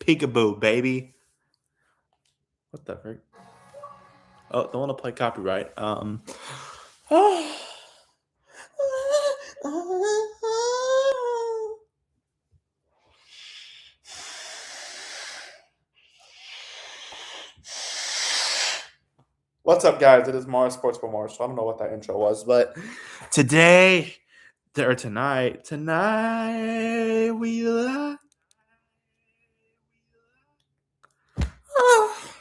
Peekaboo, baby. What the frick? Oh, don't want to play copyright. What's up, guys? It is Mars Sports for Mars. So I don't know what that intro was, but tonight we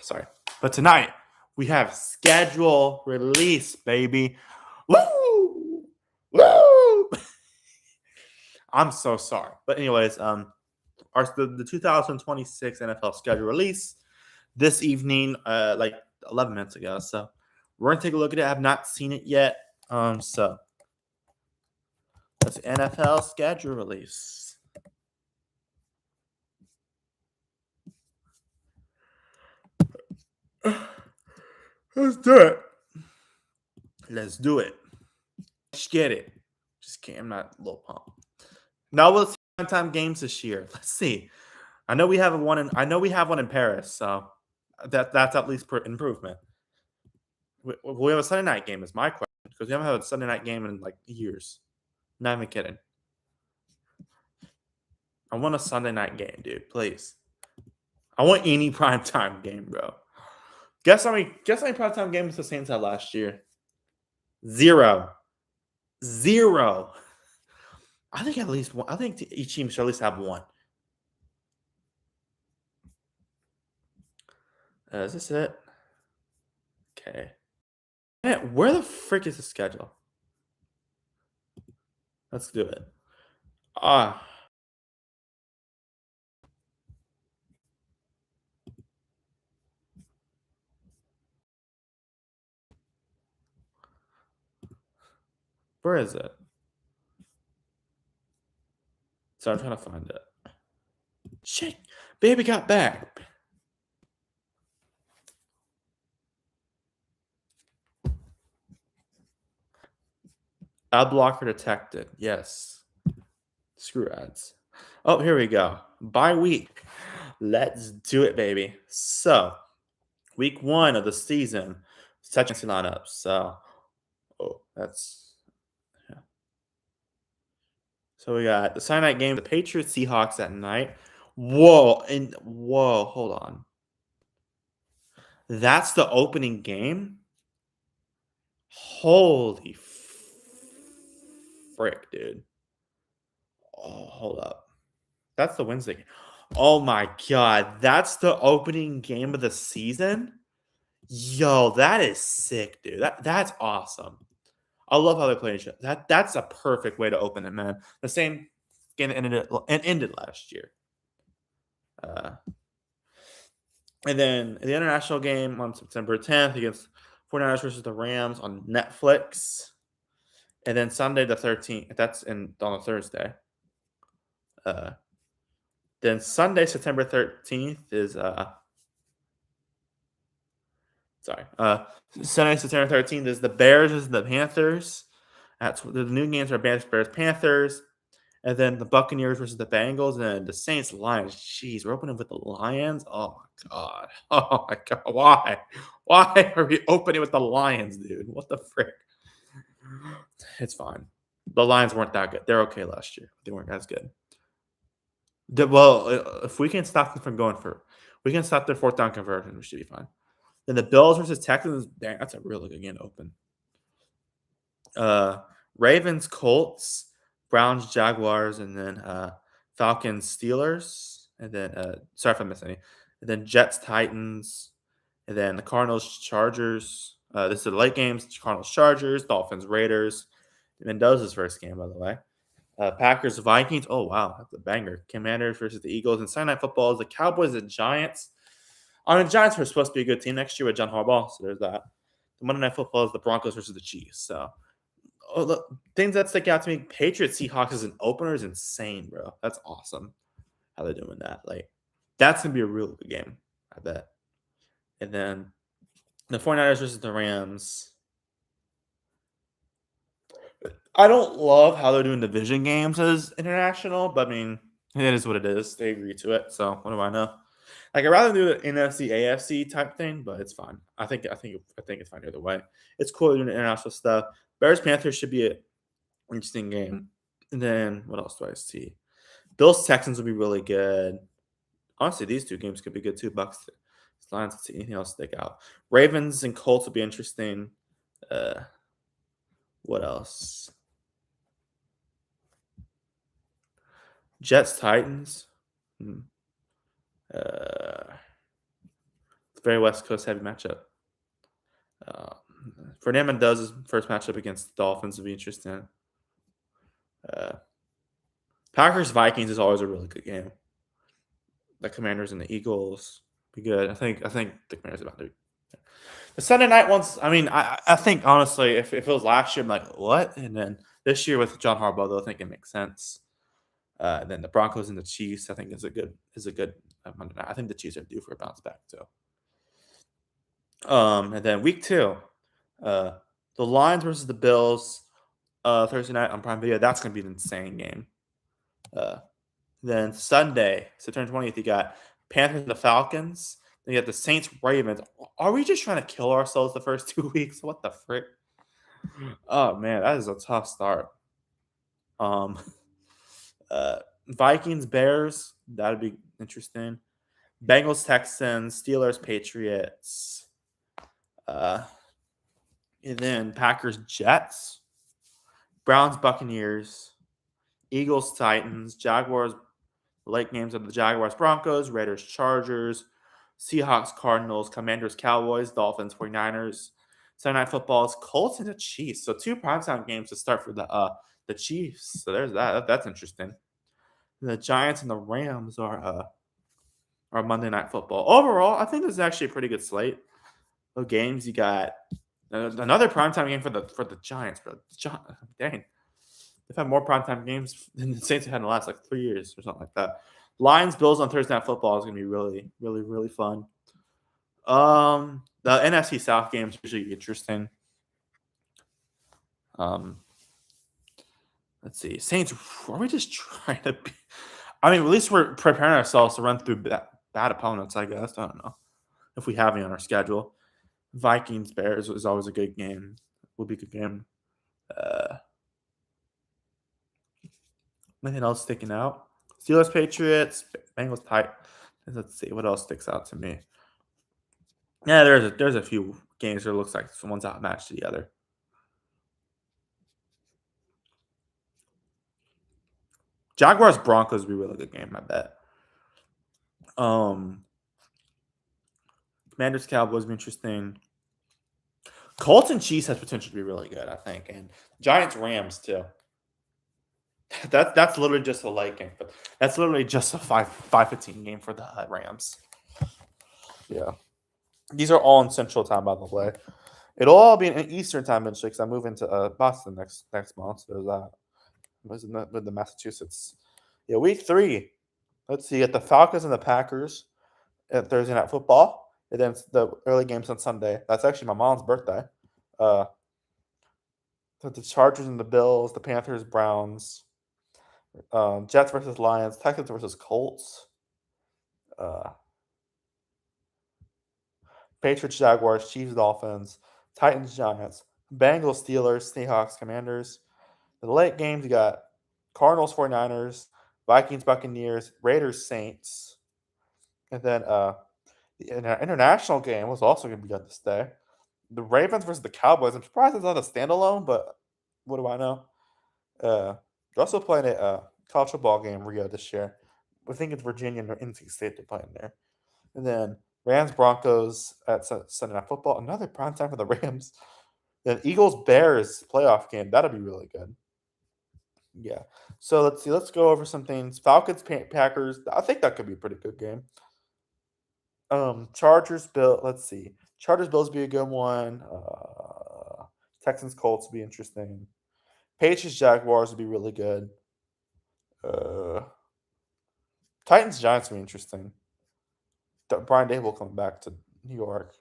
sorry, but tonight we have schedule release, baby. Woo, woo. I'm so sorry, but anyways, the 2026 NFL schedule release this evening, like 11 minutes ago. So we're gonna take a look at it. I have not seen it yet. So that's NFL schedule release. Let's do it. Let's do it. Let's get it. Just kidding. I'm not a little pumped. Now we'll see time games this year. Let's see. I know we have one in Paris, so that's at least improvement. We have a Sunday night game is my question because we haven't had a Sunday night game in like years. Not even kidding. I want a Sunday night game, dude. Please. I want any primetime game, bro. Guess how many primetime games the Saints had last year? Zero. I think at least one. I think each team should at least have one. Is this it? Okay. Man, where the frick is the schedule? Let's do it. Where is it? So I'm trying to find it. Shit, baby got back. Ad blocker detected. Yes. Screw ads. Oh, here we go. Bye week. Let's do it, baby. So, week 1 of the season, touching lineups. So, that's yeah. So we got the Sunday night game, the Patriots Seahawks at night. Whoa, hold on. That's the opening game? Holy frick, dude. Oh, hold up. That's the Wednesday game. Oh my god, that's the opening game of the season? Yo, that is sick, dude. That's awesome. I love how they play each other. That's a perfect way to open it, man. The same game that ended last year. And then the international game on September 10th against 49ers versus the Rams on Netflix. And then Sunday the 13th. That's on a Thursday. Then Sunday, September 13th is Sunday, September 13th is the Bears versus the Panthers. That's the new games are Bears, Panthers. And then the Buccaneers versus the Bengals, and then the Saints, Lions. Jeez, we're opening with the Lions. Oh my god. Oh my god. Why? Why are we opening with the Lions, dude? What the frick? It's fine. The Lions weren't that good. They're okay last year. They weren't as good. Well, if we can stop them from we can stop their fourth down conversion, we should be fine. Then the Bills versus Texans. Dang, that's a really good game to open. Ravens, Colts, Browns, Jaguars, and then Falcons, Steelers, and then sorry if I missed any. And then Jets, Titans, and then the Cardinals, Chargers. This is the late games: Cardinals, Chargers, Dolphins, Raiders. Mendoza's first game, by the way. Packers, Vikings. Oh wow, that's a banger. Commanders versus the Eagles, and Sunday Night Football is the Cowboys and Giants. I mean, the Giants are supposed to be a good team next year with John Harbaugh, so there's that. The Monday Night Football is the Broncos versus the Chiefs. So. Oh, look, things that stick out to me: Patriots Seahawks as an opener is insane, bro. That's awesome. How they're doing that, like that's gonna be a real good game, I bet. And then the 49ers versus the Rams. I don't love how they're doing division games as international, but I mean, it is what it is. They agree to it, so what do I know? Like I'd rather do the NFC AFC type thing, but it's fine. I think it's fine either way. It's cool doing international stuff. Bears Panthers should be an interesting game. And then what else do I see? Bills Texans will be really good. Honestly, these two games could be good too. Bucks Lions. Let's see anything else stick out. Ravens and Colts will be interesting. Uh, what else? Jets Titans. Hmm. It's a very West Coast heavy matchup. Uh, Fernando Mendoza's first matchup against the Dolphins will be interesting. Uh, Packers Vikings is always a really good game. The Commanders and the Eagles be good. I think the Commanders are about to. The Sunday night ones. I mean, I think honestly, if it was last year, I'm like what, and then this year with John Harbaugh, though, I think it makes sense. And then the Broncos and the Chiefs, I think is a good Monday night. I think the Chiefs are due for a bounce back too. And then week two, uh, the Lions versus the Bills, Thursday night on Prime Video. That's gonna be an insane game. Uh, then Sunday, September 20th, you got Panthers and the Falcons. Then you got the Saints Ravens. Are we just trying to kill ourselves the first 2 weeks? What the frick? Oh man, that is a tough start. Um, Vikings Bears. That'd be interesting. Bengals Texans. Steelers Patriots. Uh, and then Packers Jets. Browns Buccaneers. Eagles Titans. Jaguars. Late games of the Jaguars Broncos. Raiders Chargers. Seahawks Cardinals. Commanders Cowboys. Dolphins 49ers. Sunday Night Football is Colts and the Chiefs. So two primetime games to start for the Chiefs. So there's that. That's interesting. The Giants and the Rams are Monday Night Football. Overall, I think this is actually a pretty good slate of games. You got another primetime game for the Giants, bro. Dang, they've had more primetime games than the Saints have had in the last like 3 years or something like that. Lions Bills on Thursday Night Football is going to be really, really, really fun. The NFC South games are usually interesting. Let's see. Saints, are we just trying to be? I mean, at least we're preparing ourselves to run through bad opponents, I guess. I don't know if we have any on our schedule. Vikings Bears is always a good game. Will be a good game. Anything else sticking out? Steelers Patriots, Bengals tight. Let's see what else sticks out to me. Yeah, there's a few games where it looks like someone's outmatched the other. Jaguars Broncos would be a really good game, I bet. Commanders Cowboys would be interesting. Colts and Chiefs has potential to be really good, I think, and Giants Rams too. That's literally just a late game, but that's literally just a 5:15 game for the Rams. Yeah, these are all in Central Time, by the way. It'll all be in Eastern Time eventually because I move into Boston next month. So there's that. With the Massachusetts. Yeah, week 3. Let's see. At the Falcons and the Packers at Thursday Night Football. And then the early games on Sunday. That's actually my mom's birthday. So the Chargers and the Bills, the Panthers, Browns, Jets versus Lions, Texans versus Colts, Patriots, Jaguars, Chiefs, Dolphins, Titans, Giants, Bengals, Steelers, Seahawks, Commanders. The late games, you got Cardinals, 49ers, Vikings, Buccaneers, Raiders, Saints. And then the international game was also going to be good this day. The Ravens versus the Cowboys. I'm surprised it's not a standalone, but what do I know? They're also playing a college football game, Rio, this year. I think it's Virginia and NC State they're playing there. And then Rams, Broncos at Sunday Night Football. Another prime time for the Rams. Then Eagles, Bears playoff game. That'll be really good. Yeah. So let's see. Let's go over some things. Falcons, Packers. I think that could be a pretty good game. Chargers, Bill. Let's see. Chargers, Bills be a good one. Texans, Colts would be interesting. Patriots, Jaguars would be really good. Titans, Giants would be interesting. Brian Dable coming back to New York.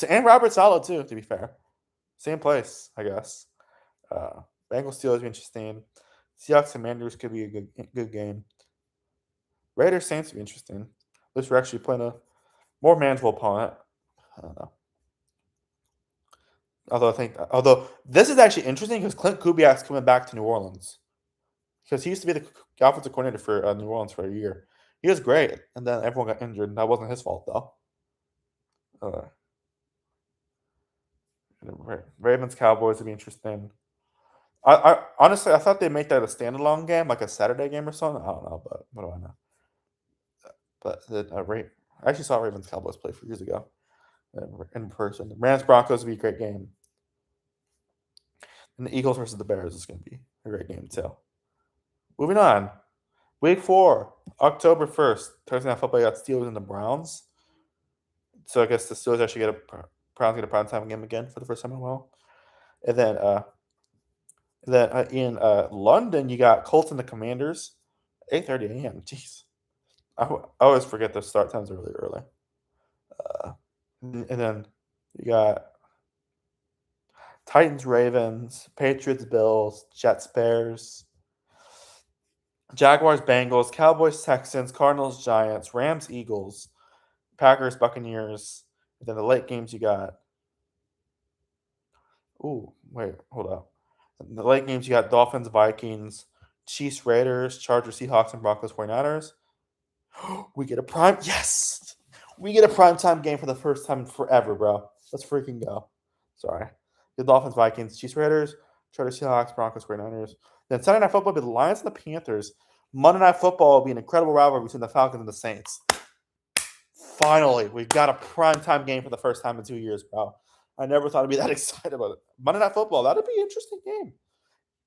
And Robert Saleh too. To be fair, same place, I guess. Bengals, Steelers would be interesting. Seahawks, Commanders could be a good game. Raiders, Saints would be interesting. least we're actually playing a more manageable opponent. I don't know. Although this is actually interesting because Clint Kubiak's coming back to New Orleans because he used to be the offensive coordinator for New Orleans for a year. He was great, and then everyone got injured. And that wasn't his fault though. Ravens Cowboys would be interesting. I honestly I thought they'd make that a standalone game, like a Saturday game or something. I don't know, but what do I know? But I actually saw Ravens Cowboys play 4 years ago in person. Rams Broncos would be a great game, and the Eagles versus the Bears is going to be a great game too. Moving on, Week 4, October 1st, Thursday Night Football. You got Steelers and the Browns. So I guess the Steelers actually Browns get a primetime game again for the first time in a while, and then in London you got Colts and the Commanders, 8:30 a.m. Jeez. I always forget the start times are really early. And then you got Titans, Ravens, Patriots, Bills, Jets, Bears, Jaguars, Bengals, Cowboys, Texans, Cardinals, Giants, Rams, Eagles, Packers, Buccaneers. And then the late games you got. Ooh, wait, hold up. In the late games you got Dolphins, Vikings, Chiefs, Raiders, Chargers, Seahawks, and Broncos, 49ers. We get a prime. Yes, we get a primetime game for the first time in forever, bro. Let's freaking go. Sorry. The Dolphins, Vikings, Chiefs, Raiders, Chargers, Seahawks, Broncos, 49ers. Then Sunday Night Football will be the Lions and the Panthers. Monday Night Football will be an incredible rivalry between the Falcons and the Saints. Finally, we've got a primetime game for the first time in 2 years, bro. I never thought I'd be that excited about it. Monday Night Football, that'd be an interesting game.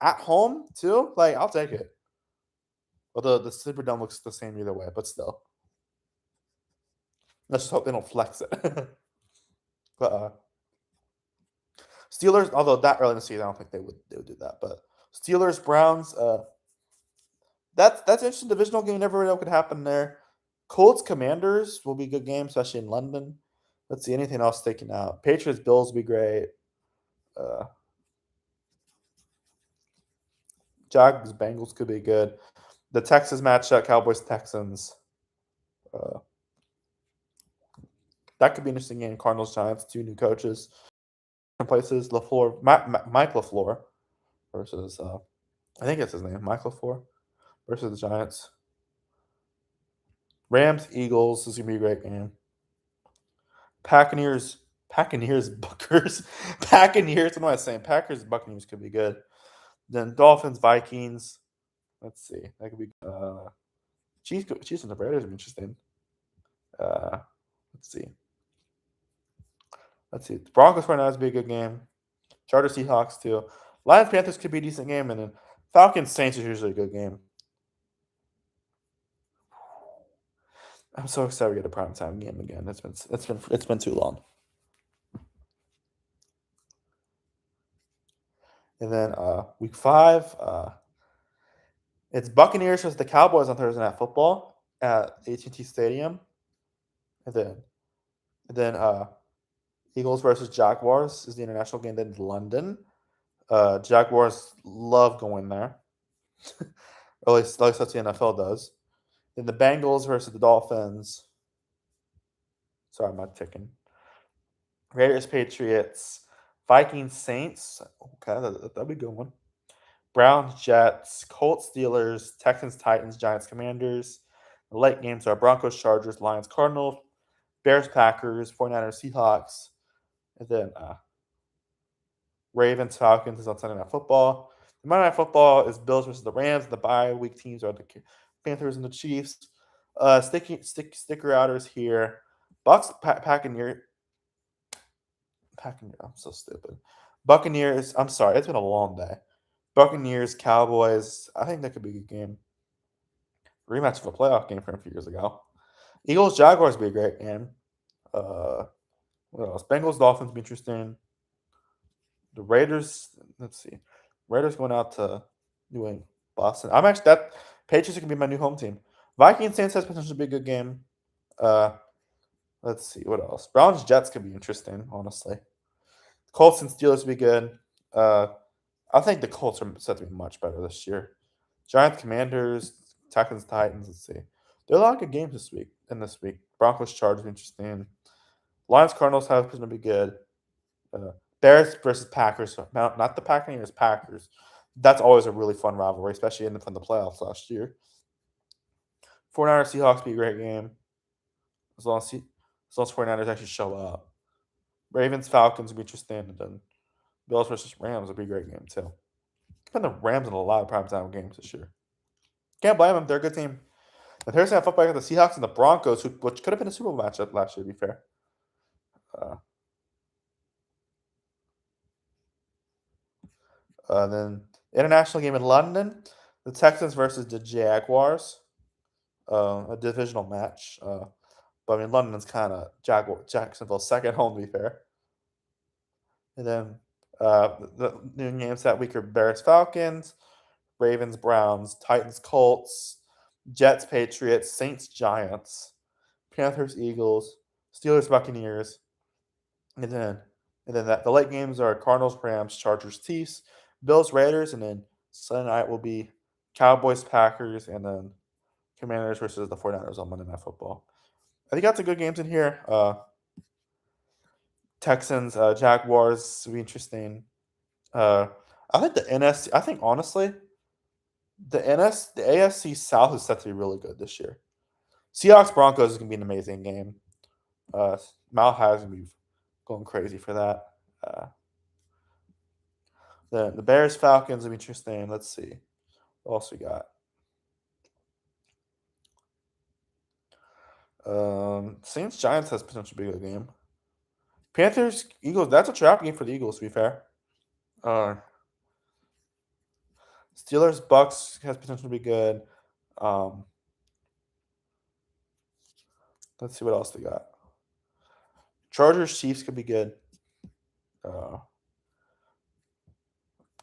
At home, too? Like, I'll take it. Although the Superdome looks the same either way, but still. Let's just hope they don't flex it. But Steelers, although that early in the season, I don't think they would do that. But Steelers, Browns, that's an interesting divisional game. You never really know what could happen there. Colts, Commanders will be a good game, especially in London. Let's see anything else sticking out. Patriots, Bills will be great. Jags, Bengals could be good. The Texas matchup, Cowboys, Texans. That could be an interesting game. Cardinals, Giants, 2 new coaches. Places, LaFleur, Mike LaFleur versus, I think it's his name, Mike LaFleur versus the Giants. Rams, Eagles is going to be a great game. Buccaneers, Buckers. Buccaneers, what am I saying? Packers, Buccaneers could be good. Then Dolphins, Vikings. Let's see. That could be Chiefs and the Raiders are interesting. Let's see. The Broncos right now is be a good game. Chargers, Seahawks too. Lions, Panthers could be a decent game, and then Falcons, Saints is usually a good game. I'm so excited to get a primetime game again. It's been too long. And then week 5, it's Buccaneers versus the Cowboys on Thursday Night Football at AT&T Stadium. And then Eagles versus Jaguars is the international game. Then London. Jaguars love going there. At least that's what the NFL does. Then the Bengals versus the Dolphins. Sorry, I'm not ticking. Raiders, Patriots, Vikings, Saints. Okay, that'll be a good one. Browns, Jets, Colts, Steelers, Texans, Titans, Giants, Commanders. The late games are Broncos, Chargers, Lions, Cardinals, Bears, Packers, 49ers, Seahawks. And then Ravens, Falcons is on Sunday Night Football. The Monday Night Football is Bills versus the Rams. The bye week teams are the Panthers and the Chiefs. Sticker outers here. Bucks, Packers. I'm so stupid. Buccaneers. I'm sorry. It's been a long day. Buccaneers, Cowboys. I think that could be a good game. Rematch of a playoff game from a few years ago. Eagles, Jaguars would be a great game. What else? Bengals, Dolphins be interesting. The Raiders. Let's see. Raiders going out to New England, Boston. I'm actually that Patriots are gonna be my new home team. Vikings, Saints has potential to be a good game. Let's see what else. Browns, Jets could be interesting. Honestly, Colts and Steelers would be good. I think the Colts are set to be much better this year. Giants, Commanders, Texans, Titans. Let's see. There are a lot of good games this week. Broncos Chargers interesting. Lions Cardinals have going to be good. Bears versus Packers. Not the Packers, Packers. That's always a really fun rivalry, especially from the playoffs last year. 49ers Seahawks be a great game. As long as 49ers actually show up. Ravens Falcons will be interesting. And then Bills versus Rams will be a great game too. Been the Rams in a lot of primetime games this year. Can't blame them. They're a good team. The Thursday Night Football got the Seahawks and the Broncos, which could have been a Super Bowl matchup last year, to be fair. Then international game in London, the Texans versus the Jaguars, a divisional match. But I mean, London's kind of Jacksonville's second home, to be fair. And then the new games that week are Bears Falcons, Ravens Browns, Titans Colts, Jets Patriots, Saints Giants, Panthers Eagles, Steelers Buccaneers, and then the late games are Cardinals Rams, Chargers Chiefs, Bills Raiders, and then Sunday night will be Cowboys Packers, and then Commanders versus the 49ers on Monday Night Football. I think that's a good games in here. Texans, Jaguars will be interesting. I think the NFC. I think honestly, the AFC South is set to be really good this year. Seahawks Broncos is gonna be an amazing game. Mile High is gonna be going crazy for that. The Bears Falcons will be interesting. Let's see what else we got. Saints Giants has potential to be a good game. Panthers Eagles. That's a trap game for the Eagles. To be fair. Steelers Bucks has potential to be good. Let's see what else they got. Chargers Chiefs could be good.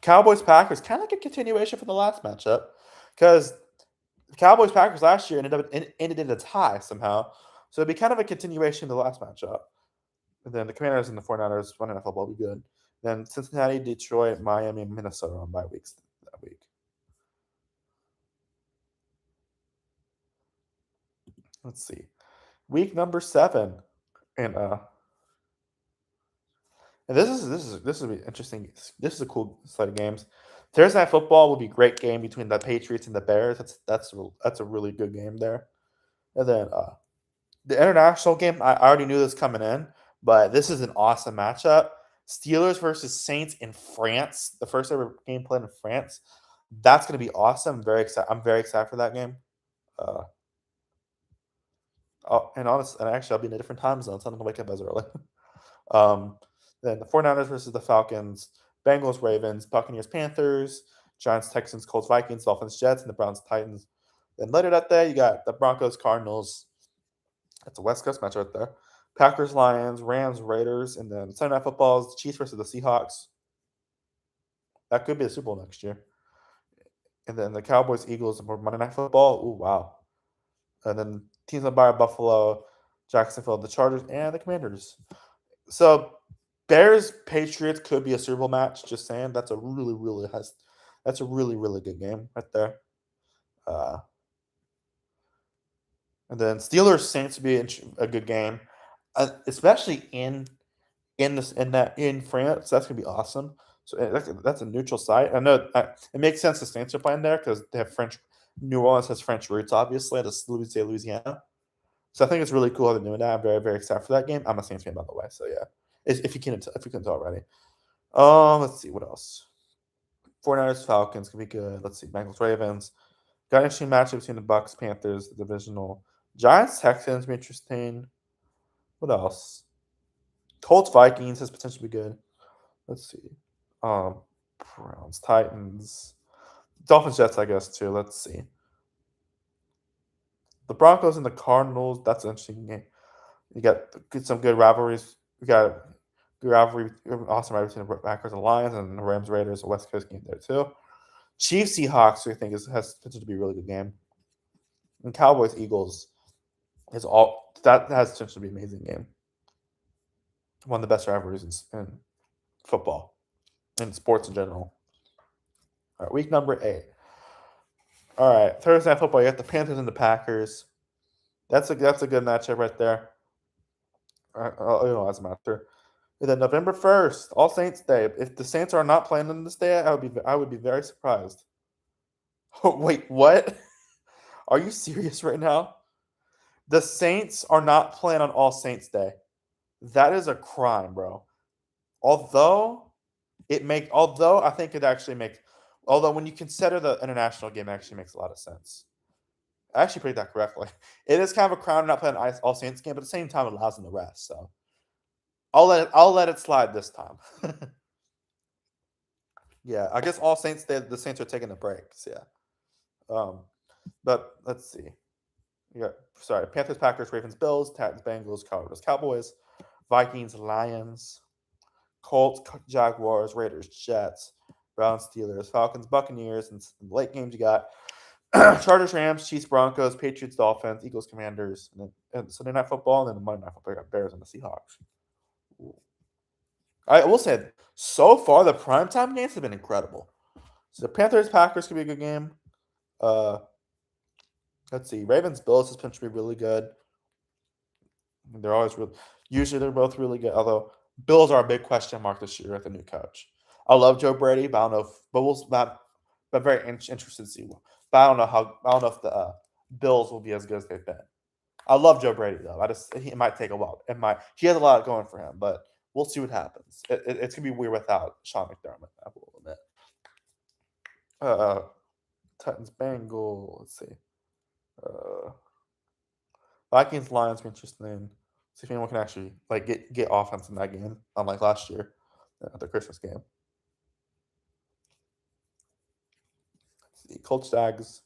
Cowboys Packers kind of like a continuation from the last matchup because Cowboys Packers last year ended in a tie somehow, so it'd be kind of a continuation of the last matchup. And then the Commanders and the 49ers Monday Night Football will be good. Then Cincinnati, Detroit, Miami, and Minnesota on bye weeks that week. Let's see. Week number 7. And this is be interesting. This is a cool slate of games. Thursday Night Football will be a great game between the Patriots and the Bears. That's a really good game there. And then the international game, I already knew this coming in, but this is an awesome matchup. Steelers versus Saints in France, the first ever game played in France. That's going to be awesome. I'm very excited for that game. And actually, I'll be in a different time zone, so I'm going to wake up as early. Then the 49ers versus the Falcons, Bengals, Ravens, Buccaneers, Panthers, Giants, Texans, Colts, Vikings, Dolphins, Jets, and the Browns, Titans. Then later that day, you got the Broncos, Cardinals. That's a West Coast match right there. Packers, Lions, Rams, Raiders, and then Sunday Night Football is the Chiefs versus the Seahawks. That could be the Super Bowl next year. And then the Cowboys, Eagles, and Monday Night Football. Ooh, wow. And then teams on by Buffalo, Jacksonville, the Chargers, and the Commanders. So Bears Patriots could be a Super Bowl match. Just saying, that's a really really good game right there. And then Steelers Saints would be a good game, especially in France. That's gonna be awesome. So that's a neutral site. I know it makes sense the Saints are playing there because they have French. New Orleans has French roots, obviously. That's Louisiana. So I think it's really cool how they're doing that. I'm very, very excited for that game. I'm a Saints fan, by the way. So yeah, if you couldn't tell already. Let's see what else. 49ers Falcons can be good. Let's see, Bengals Ravens. Got an interesting matchup between the Bucks Panthers, the divisional. Giants Texans be interesting. What else? Colts Vikings has potential to be good. Let's see. Browns Titans. Dolphins Jets, I guess, too. Let's see. The Broncos and the Cardinals, that's an interesting game. You got some good rivalries. We got good rivalry, awesome rivalry between the Packers and Lions, and the Rams Raiders, a West Coast game there too. Chiefs Seahawks, I think, has potential to be a really good game. And Cowboys Eagles that has potential to be an amazing game. One of the best rivalries in football, in sports in general. All right, week number 8. All right, Thursday Night Football. You got the Panthers and the Packers. That's a good matchup right there. That's a matter. And then November 1st, All Saints Day. If the Saints are not playing on this day, I would be very surprised. Wait, what? Are you serious right now? The Saints are not playing on All Saints Day. That is a crime, bro. Although although I think it actually makes although when you consider the international game, it actually makes a lot of sense. I actually played that correctly. It is kind of a crime not playing an All Saints game, but at the same time, it allows them the rest. So I'll let it slide this time. Yeah, I guess All Saints the Saints are taking a break. So yeah. But let's see. Yeah, sorry. Panthers, Packers, Ravens, Bills, Titans, Bengals, Cowboys, Cowboys, Vikings, Lions, Colts, Jaguars, Raiders, Jets, Browns, Steelers, Falcons, Buccaneers, and in the late games you got Chargers, Rams, Chiefs, Broncos, Patriots, Dolphins, Eagles, Commanders, and Sunday Night Football, and then Monday Night Football, you got Bears and the Seahawks. I will say, so far the primetime games have been incredible. So the Panthers, Packers could be a good game. Uh, let's see, Ravens, Bills has been to be really good. They're always real. Usually they're both really good. Although Bills are a big question mark this year with the new coach. I love Joe Brady, but I don't know if. But we'll not. But very interested to see. But I don't know how. I don't know if the Bills will be as good as they've been. I love Joe Brady though. It might take a while. It might. He has a lot going for him, but we'll see what happens. It's gonna be weird without Sean McDermott. I will admit. Uh, Titans, Bengals. Let's see. Uh, Vikings, Lions are interesting. See if anyone can actually like get offense in that game, unlike last year at the Christmas game. Let's see, Colts, Jags,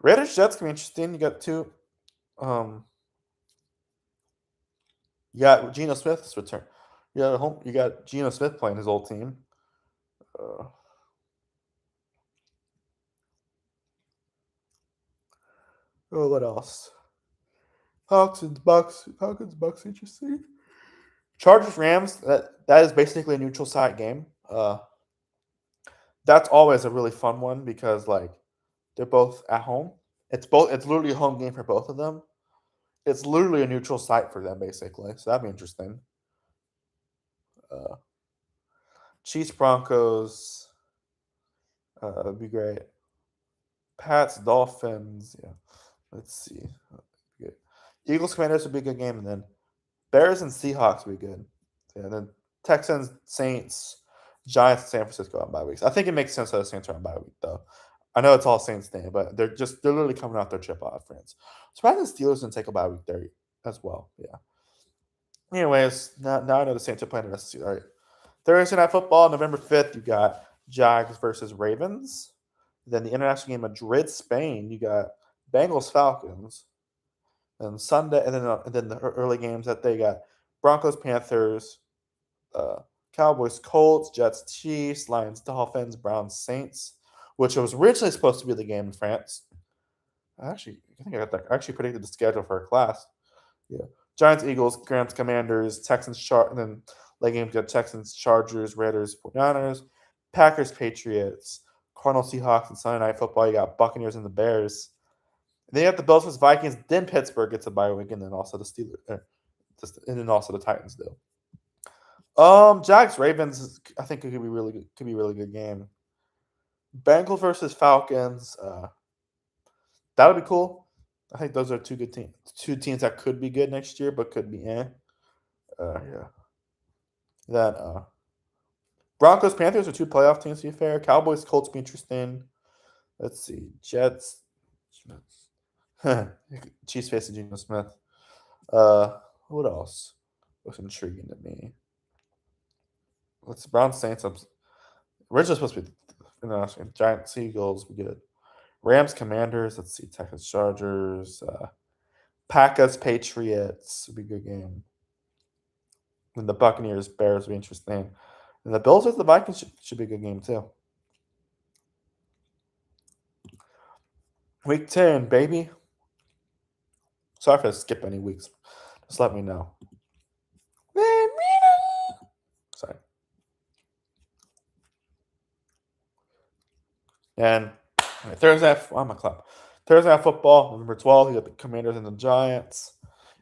Raiders, Jets can be interesting. You got two. Um, you got Geno Smith's return. You got Geno Smith playing his old team. Uh, what else? Falcons, Bucks, interesting. Chargers, Rams. That is basically a neutral site game. That's always a really fun one because like they're both at home. It's literally a home game for both of them. It's literally a neutral site for them basically. So that'd be interesting. Uh, Chiefs, Broncos. That'd be great. Pats, Dolphins. Yeah. Let's see. Good. Eagles, Commanders would be a good game, and then Bears and Seahawks would be good. Yeah, and then Texans, Saints, Giants, San Francisco on bye weeks. I think it makes sense that the Saints are on bye week though. I know it's all Saints Day, but they're literally coming out their chip off France. Surprised the Steelers didn't take a bye week there as well. Yeah. Anyways, now I know the Saints are playing the rest of the season. All right. Thursday Night Football, November 5th, you got Jags versus Ravens. Then the international game, Madrid, Spain, you got Bengals, Falcons. And Sunday, and then the early games that they got Broncos, Panthers, Cowboys, Colts, Jets, Chiefs, Lions, Dolphins, Browns, Saints, which was originally supposed to be the game in France. I think I got that. I actually predicted the schedule for a class. Yeah. Giants, Eagles, Rams, Commanders, Texans, and then late games got Texans, Chargers, Raiders, 49ers, Packers, Patriots, Cardinals, Seahawks, and Sunday Night Football. You got Buccaneers and the Bears. And then you got the Bills vs Vikings. Then Pittsburgh gets a bye week, and then also the Steelers, and then also the Titans do. Jags Ravens. I think it could be really good. Could be a really good game. Bengals versus Falcons. That would be cool. I think those are two good teams. Two teams that could be good next year, but could be yeah. Then Broncos Panthers are two playoff teams to be fair. Cowboys Colts be interesting. Let's see. Jets. Chiefs facing Geno Smith. What else was intriguing to me? Let's Brown Saints. Originally supposed to be international. Giants Eagles. We good. Rams Commanders. Let's see. Texans Chargers. Packers Patriots would be a good game. And the Buccaneers Bears would be interesting. And the Bills versus the Vikings should be a good game too. Week 10, baby. Sorry if I skip any weeks. Just let me know. Sorry. And Thursday, my club. Thursday Night Football, November 12th, you got the Commanders and the Giants.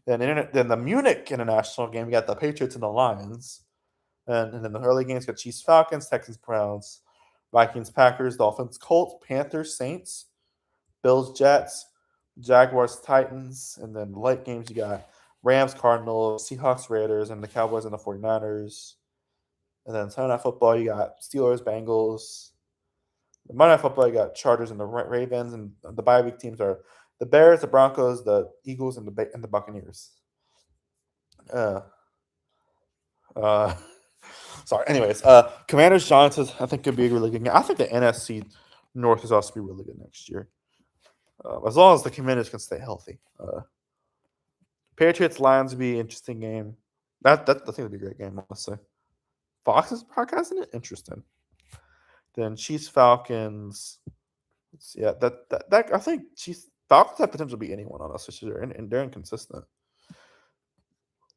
Then the Munich International game, you got the Patriots and the Lions. And then the early games got Chiefs, Falcons, Texans, Browns, Vikings, Packers, Dolphins, Colts, Panthers, Saints, Bills, Jets, Jaguars, Titans. And then the late games, you got Rams, Cardinals, Seahawks, Raiders, and the Cowboys and the 49ers. And then Sunday Night Football, you got Steelers, Bengals. The Monday Night Football, you got Chargers and the Ravens. And the bye week teams are the Bears, the Broncos, the Eagles, and the Buccaneers. Sorry. Anyways, Commanders Giants I think could be a really good game. I think the NFC North is also be really good next year, as long as the Commanders can stay healthy. Patriots Lions would be an interesting game. That I think would be a great game. Honestly, Fox is broadcasting it. Interesting. Then Chiefs Falcons. Yeah, that I think Chiefs Falcons have potential to be anyone on us this year, and they're inconsistent.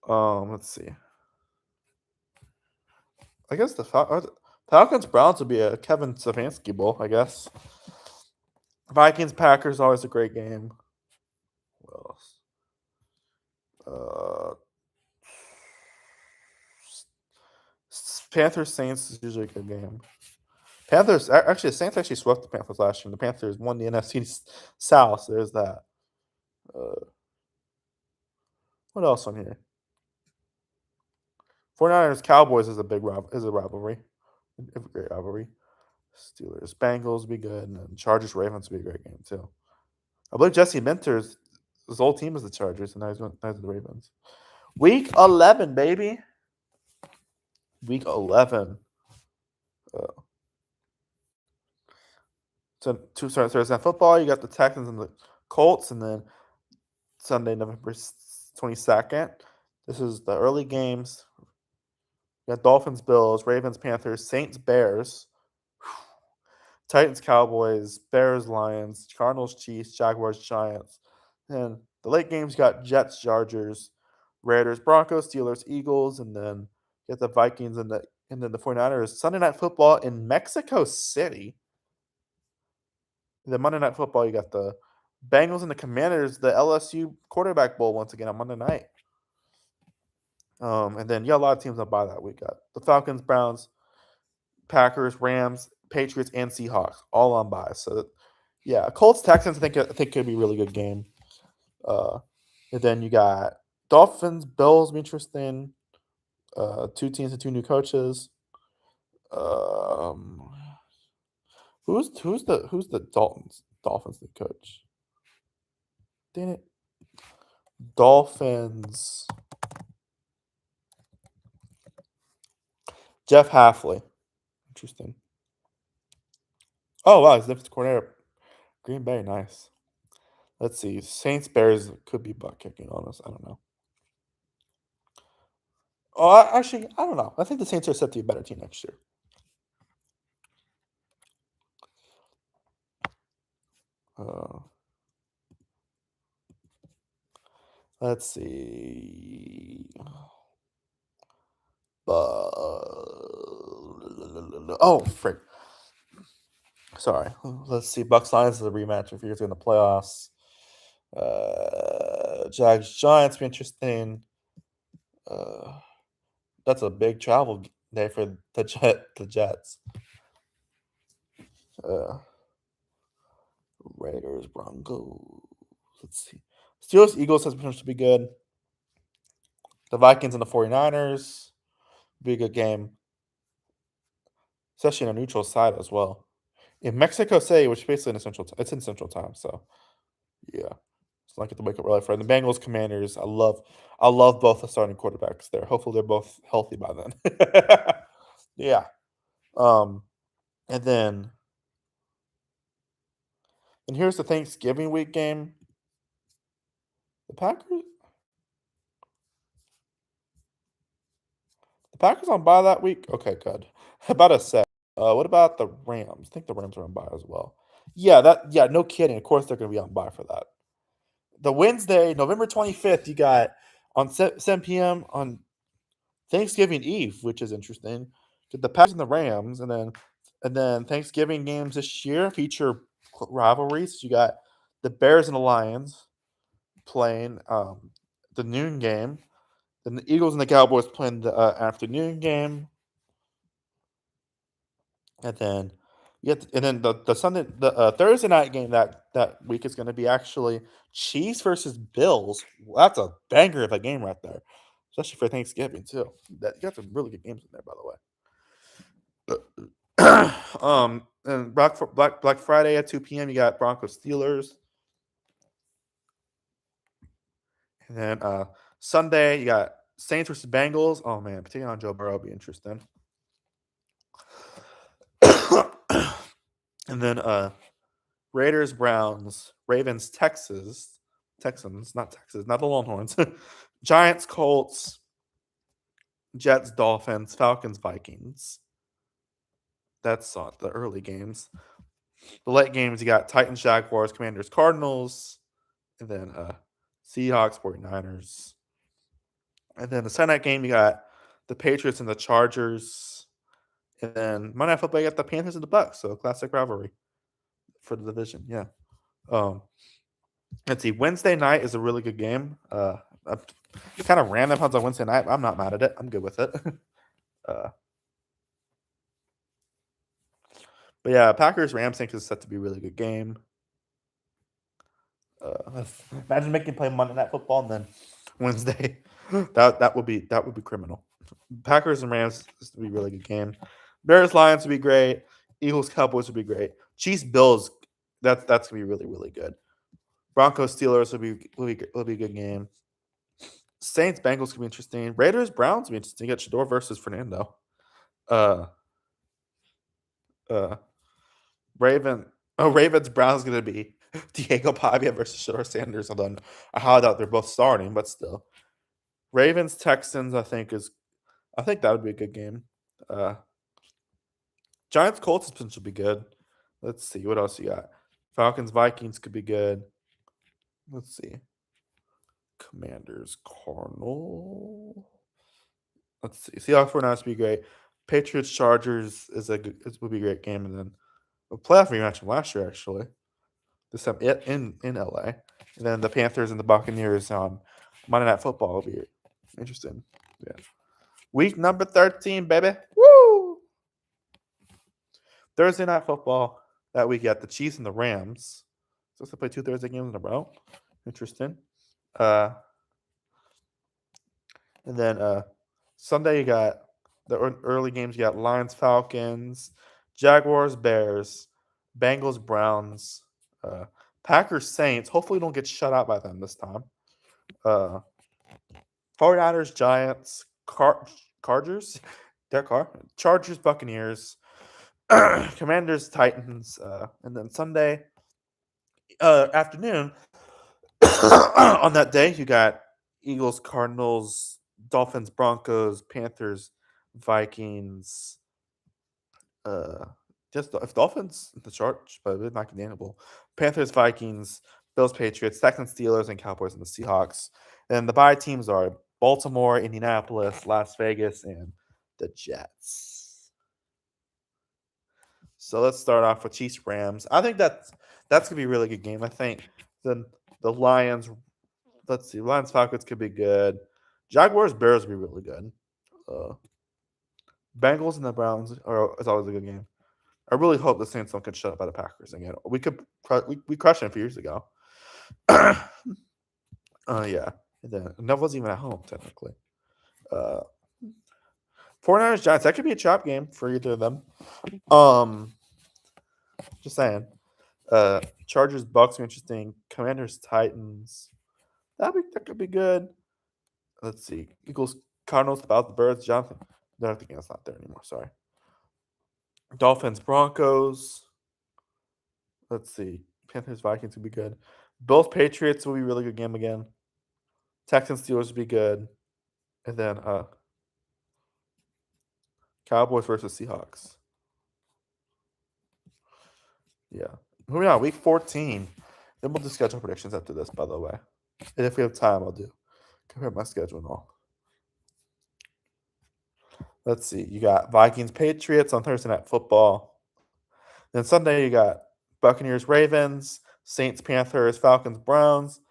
Let's see. I guess the Falcons Browns would be a Kevin Stefanski bowl, I guess. Vikings Packers always a great game. What else? Panthers Saints is usually a good game. Panthers actually the Saints actually swept the Panthers last year. And the Panthers won the NFC South. So there's that. What else on here? 49ers Cowboys is a rivalry. A great rivalry. Steelers Bengals would be good, and then Chargers Ravens would be a great game too. I believe Jesse Minter's his whole team is the Chargers, and now he's the Ravens. Week 11, baby. Week 11. Thursday Night Football. You got the Texans and the Colts, and then Sunday, November 22nd. This is the early games. You got Dolphins, Bills, Ravens, Panthers, Saints, Bears, Titans, Cowboys, Bears, Lions, Cardinals, Chiefs, Jaguars, Giants. And the late games got Jets, Chargers, Raiders, Broncos, Steelers, Eagles, and then you got the Vikings and then the 49ers. Sunday Night Football in Mexico City. The Monday Night Football, you got the Bengals and the Commanders, the LSU quarterback bowl once again on Monday night. And then you got a lot of teams on bye that week. Got the Falcons, Browns, Packers, Rams, Patriots, and Seahawks all on bye. So yeah, Colts Texans I think could be a really good game. And then you got Dolphins, Bills be interesting. Two teams and two new coaches. Who's the Dolphins new coach? Dang it. Dolphins. Jeff Halfley. Interesting. Oh wow, he's defensive coordinator. Green Bay, nice. Let's see. Saints Bears could be butt kicking on us. I don't know. Oh, actually, I don't know. I think the Saints are set to be a better team next year. Let's see. Oh, frick. Sorry. Let's see. Bucks Lions is a rematch if you're in the playoffs. Jags Giants be interesting. That's a big travel day for the Jets. Raiders Broncos. Let's see. Steelers Eagles has potential to be good. The Vikings and the 49ers be a good game, especially on a neutral side as well. In Mexico City, which is basically it's in Central Time, so yeah. So I get to wake up early for the Bengals Commanders. I love both the starting quarterbacks there. Hopefully they're both healthy by then. Yeah. And here's the Thanksgiving week game. The Packers on bye that week? Okay, good. About a set. What about the Rams? I think the Rams are on bye as well. Yeah, no kidding. Of course they're going to be on bye for that. The Wednesday, November 25th, you got on 7 p.m. on Thanksgiving Eve, which is interesting. Get the Packers and the Rams, and then Thanksgiving games this year feature rivalries. You got The Bears and the Lions playing the noon game. Then the Eagles and the Cowboys playing the afternoon game. And then the Sunday the Thursday night game that week is going to be actually Chiefs versus Bills. That's a banger of a game right there, especially for Thanksgiving too. That you got some really good games in there, by the way. And Black Friday at 2 p.m. You got Broncos Steelers, and then Sunday you got Saints versus Bengals. Oh man, taking on Joe Burrow will be interesting. And then Raiders, Browns, Ravens, Texans, not Texas, not the Longhorns. Giants, Colts, Jets, Dolphins, Falcons, Vikings. That's the early games. The late games, you got Titans, Jaguars, Commanders, Cardinals, and then Seahawks, 49ers. And then the Sunday night game, you got the Patriots and the Chargers. And then Monday Night Football, you got the Panthers and the Bucks. So a classic rivalry for the division. Yeah. Let's see. Wednesday night is a really good game. Kind of random on Wednesday night. I'm not mad at it. I'm good with it. But yeah, Packers Rams think is set to be a really good game. Imagine making play Monday Night Football and then Wednesday. that would be criminal. Packers and Rams is to be a really good game. Bears Lions would be great. Eagles Cowboys would be great. Chiefs Bills. That's gonna be really really good. Broncos Steelers will be a good game. Saints Bengals could be interesting. Raiders Browns will be interesting. You got Shador versus Fernando. Ravens Browns gonna be Diego Pavia versus Shador Sanders. Although I highly doubt they're both starting, but still. Ravens Texans I think that would be a good game. Giants Colts potential be good. Let's see what else you got. Falcons Vikings could be good. Let's see. Commanders Cardinal. Let's see. Seahawks 49ers would be great. Patriots Chargers would be a great game, and then a playoff rematch from last year actually. This time in LA, and then the Panthers and the Buccaneers on Monday Night Football will be interesting. Yeah. Week number 13, baby. Woo! Thursday Night Football that week. You got the Chiefs and the Rams. So they play 2 Thursday games in a row. Interesting. And then Sunday you got the early games. You got Lions, Falcons, Jaguars, Bears, Bengals, Browns, Packers, Saints. Hopefully we don't get shut out by them this time. 49ers, Giants, Chargers, Derek Carr, Chargers, Buccaneers, Commanders, Titans, and then Sunday afternoon on that day you got Eagles, Cardinals, Dolphins, Broncos, Panthers, Vikings. Just if Dolphins, the Chargers, but it's not condemnable. Panthers, Vikings, Bills, Patriots, Texans, Steelers, and Cowboys, and the Seahawks. And the bye teams are Baltimore, Indianapolis, Las Vegas, and the Jets. So let's start off with Chiefs Rams. I think that's gonna be a really good game. I think the Lions. Let's see, Lions Falcons could be good. Jaguars Bears would be really good. Bengals and the Browns is always a good game. I really hope the Saints don't get shut up by the Packers again. We crushed them a few years ago. Yeah, and that wasn't even at home technically. 49ers Giants, that could be a chop game for either of them. Just saying. Chargers Bucks are interesting. Commanders Titans, that could be good. Let's see. Eagles Cardinals about the Birds. Jonathan, no, I think that's not there anymore. Sorry. Dolphins Broncos. Let's see. Panthers Vikings would be good. Bills Patriots will be a really good game again. Texans Steelers would be good. And then Cowboys versus Seahawks. Yeah. Moving on, week 14. Then we'll do schedule predictions after this, by the way. And if we have time, I'll compare my schedule and all. Let's see. You got Vikings Patriots on Thursday Night Football. Then Sunday you got Buccaneers Ravens, Saints, Panthers, Falcons, Browns,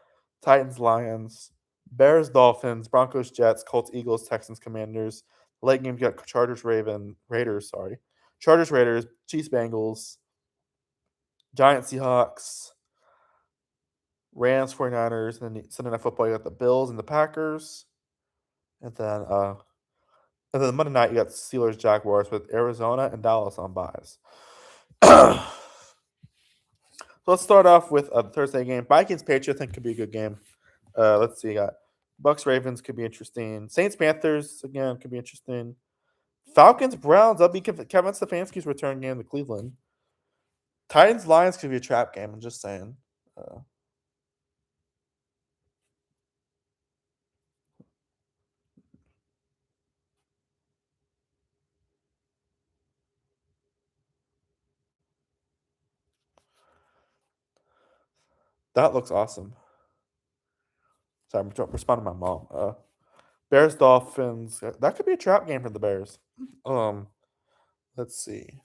Titans, Lions, Bears, Dolphins, Broncos, Jets, Colts, Eagles, Texans, Commanders. Late game, you got Chargers, Raiders, sorry. Chargers, Raiders, Chiefs, Bengals, Giants, Seahawks, Rams, 49ers, and then Sunday Night Football, you got the Bills and the Packers. And then Monday night, you got Steelers, Jaguars with Arizona and Dallas on buys. So let's start off with the Thursday game. Vikings, Patriots, I think could be a good game. Let's see, you got Bucks, Ravens could be interesting. Saints, Panthers, again, could be interesting. Falcons, Browns, that'll be Kevin Stefanski's return game to Cleveland. Titans, Lions could be a trap game, I'm just saying. That looks awesome. Sorry, I'm responding to my mom. Bears, Dolphins, that could be a trap game for the Bears. Let's see.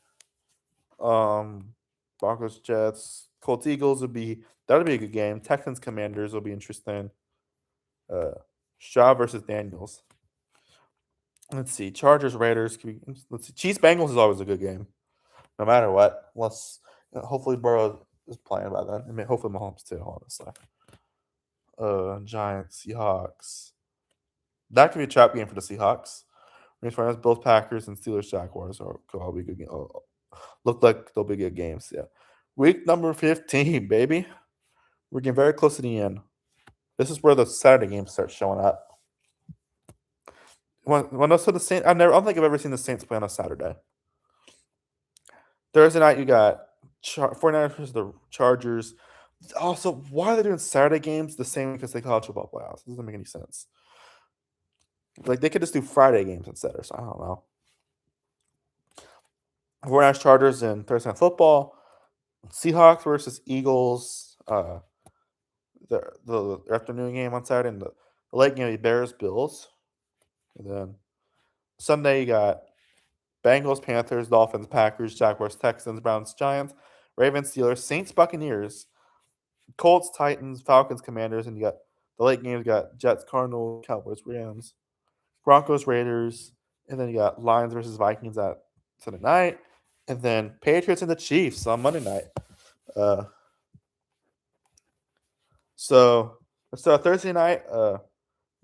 Broncos, Jets, Colts, Eagles that'll be a good game. Texans, Commanders will be interesting. Shaw versus Daniels. Let's see. Chargers, Raiders. Let's see. Chiefs, Bengals is always a good game, no matter what. Unless hopefully Burrow is playing by then. I mean, hopefully Mahomes too. Honestly. Giants, Seahawks. That could be a trap game for the Seahawks. Rams, Bills, Packers, and Steelers, Jaguars could all be good games. Look like they'll be good games. Yeah. Week number 15, baby. We're getting very close to the end. This is where the Saturday games start showing up. When I saw the Saints, I don't think I've ever seen the Saints play on a Saturday. Thursday night, you got 49ers versus the Chargers. Also, why are they doing Saturday games the same because they college football playoffs? It doesn't make any sense. Like, they could just do Friday games instead or something. I don't know. 49ers, Chargers, and Thursday night football. Seahawks versus Eagles. The afternoon game on Saturday, and the late game, Bears, Bills. And then Sunday, you got Bengals, Panthers, Dolphins, Packers, Jaguars, Texans, Browns, Giants, Ravens, Steelers, Saints, Buccaneers, Colts, Titans, Falcons, Commanders, and you got the late games. You got Jets, Cardinals, Cowboys, Rams, Broncos, Raiders, and then you got Lions versus Vikings at Sunday night, and then Patriots and the Chiefs on Monday night. So Thursday night.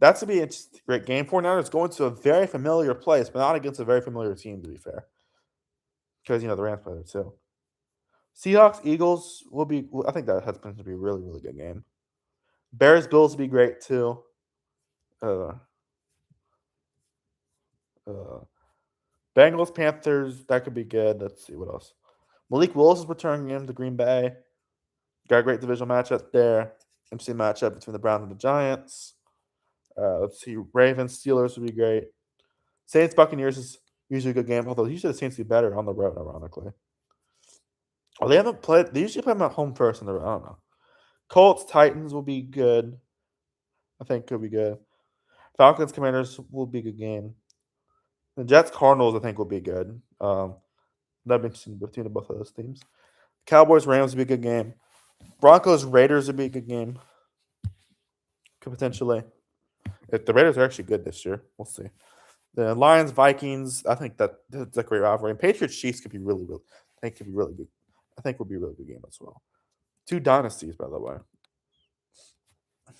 That's to be a great game. 49ers going to a very familiar place, but not against a very familiar team, to be fair. Because, the Rams play there too. Seahawks, Eagles will be – I think that has been to be a really, really good game. Bears, Bills will be great too. Bengals, Panthers, that could be good. Let's see what else. Malik Willis is returning in to Green Bay. Got a great divisional matchup there. Interesting matchup between the Browns and the Giants. Let's see. Ravens, Steelers would be great. Saints, Buccaneers is usually a good game, although usually the Saints do better on the road, ironically. Oh, they haven't played. They usually play them at home first on the road. I don't know. Colts, Titans will be good. I think could be good. Falcons, Commanders will be a good game. The Jets, Cardinals, I think will be good. That'd be interesting between both of those teams. Cowboys, Rams would be a good game. Broncos, Raiders would be a good game. Could potentially. If the Raiders are actually good this year, we'll see. The Lions, Vikings, I think that's a great rivalry. And Patriots, Chiefs could be really, really. I think could be really good. I think would be a really good game as well. Two dynasties, by the way.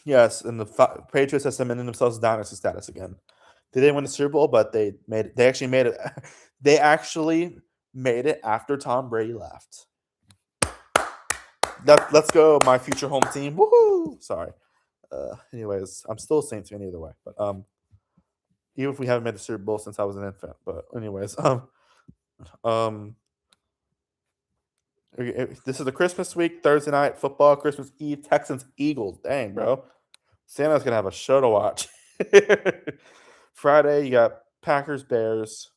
Yes, and the Patriots have cemented themselves dynasty status again. They didn't win the Super Bowl, but they made it. They actually made it. They actually made it after Tom Brady left. Let's go, my future home team. Woohoo! Sorry. Anyways, I'm still a Saints fan either way. But even if we haven't made the Super Bowl since I was an infant. But anyways, this is the Christmas week, Thursday night football, Christmas Eve, Texans, Eagles. Dang, bro. Santa's gonna have a show to watch. Friday, you got Packers, Bears.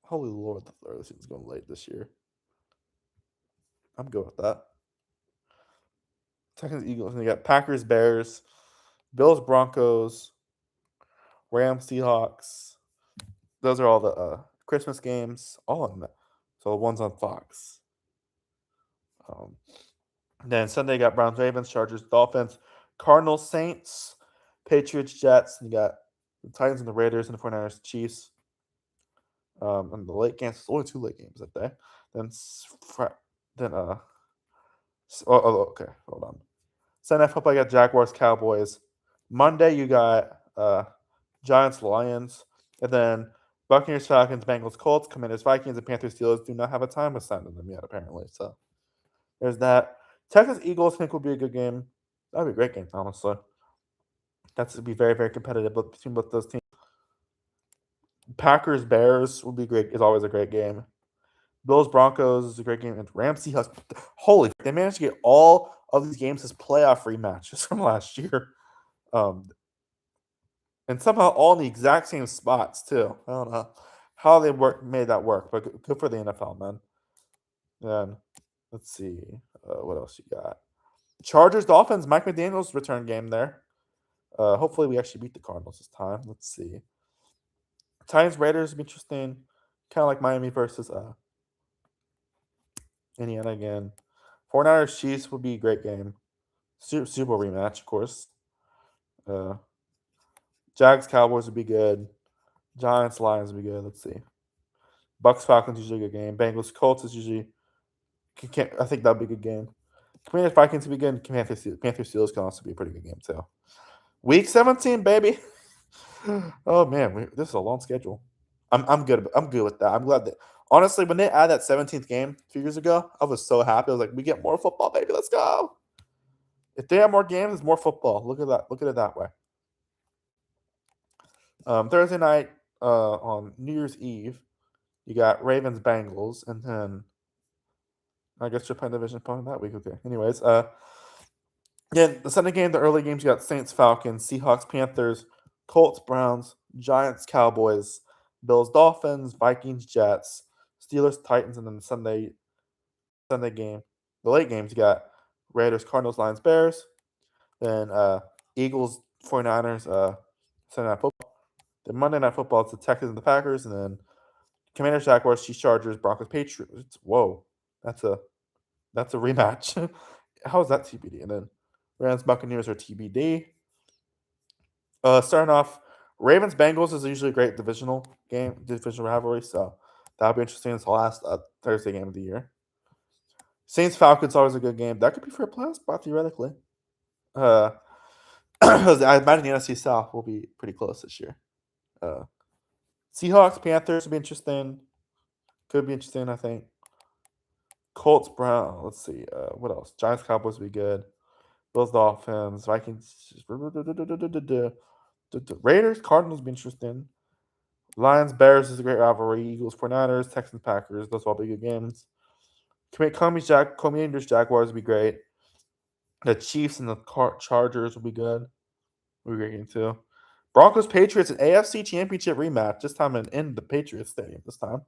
Holy Lord, the early season's going late this year. I'm good with that. Texans, Eagles, and you got Packers, Bears, Bills, Broncos, Rams, Seahawks. Those are all the Christmas games. All of them. So the ones on Fox. Then Sunday you got Browns, Ravens, Chargers, Dolphins, Cardinals, Saints, Patriots, Jets. And you got the Titans and the Raiders and the 49ers, Chiefs. And the late games, only 2 late games that day. Then okay, hold on. Sunday Night Football, you got Jaguars, Cowboys. Monday you got Giants, Lions, and then Buccaneers, Falcons, Bengals, Colts, Commanders, Vikings, and Panthers, Steelers do not have a time assigned to them yet, apparently. So there's that. Texas Eagles, I think, will be a good game. That'd be a great game, honestly. That's to be very, very competitive between both those teams. Packers, Bears will be great. Is always a great game. Bills, Broncos is a great game. And Rams, Seahawks. Holy, they managed to get all of these games as playoff rematches from last year. And somehow all in the exact same spots, too. I don't know how they made that work, but good for the NFL, man. Then, let's see. What else you got? Chargers, Dolphins, Mike McDaniel's return game there. Hopefully we actually beat the Cardinals this time. Let's see. Titans, Raiders will be interesting. Kind of like Miami versus Indiana again. 49ers, Chiefs will be a great game. Super Bowl rematch, of course. Jags, Cowboys would be good. Giants, Lions would be good. Let's see. Bucks, Falcons usually a good game. Bengals, Colts is usually. I think that'd be a good game. Commanders, Vikings would be good. Panthers, Steelers can also be a pretty good game too. Week 17, baby. Oh man, this is a long schedule. I'm good. I'm good with that. I'm glad that honestly, when they added that 17th game 2 years ago, I was so happy. I was like, we get more football, baby. Let's go. If they have more games, it's more football. Look at that. Look at it that way. Thursday night on New Year's Eve, you got Ravens, Bengals, and then I guess you're playing division opponent that week. Okay. Anyways, yeah, the Sunday game, the early games, you got Saints, Falcons, Seahawks, Panthers, Colts, Browns, Giants, Cowboys, Bills, Dolphins, Vikings, Jets, Steelers, Titans, and then the Sunday game. The late games, you got Raiders, Cardinals, Lions, Bears, then Eagles, 49ers, Sunday Night Football. Then Monday Night Football, it's the Texans and the Packers, and then Commanders, Jaguars, Chiefs, Chargers, Broncos, Patriots. Whoa, that's a rematch. How is that TBD? And then Rams, Buccaneers are TBD. Starting off, Ravens, Bengals is usually a great divisional rivalry, so that'll be interesting. It's the last Thursday game of the year. Saints, Falcons always a good game. That could be for a playoff spot theoretically. I imagine the NFC South will be pretty close this year. Seahawks, Panthers will be interesting. Could be interesting, I think. Colts, Brown. Let's see. What else? Giants, Cowboys will be good. Bills, Dolphins, Vikings. Raiders, Cardinals will be interesting. Lions, Bears is a great rivalry. Eagles, 49ers, Texans, Packers. Those will all be good games. Commanders, Jaguars will be great. The Chiefs and the Chargers will be good. Will be a great game too. Broncos, Patriots, an AFC Championship rematch. This time in the Patriots Stadium. This time.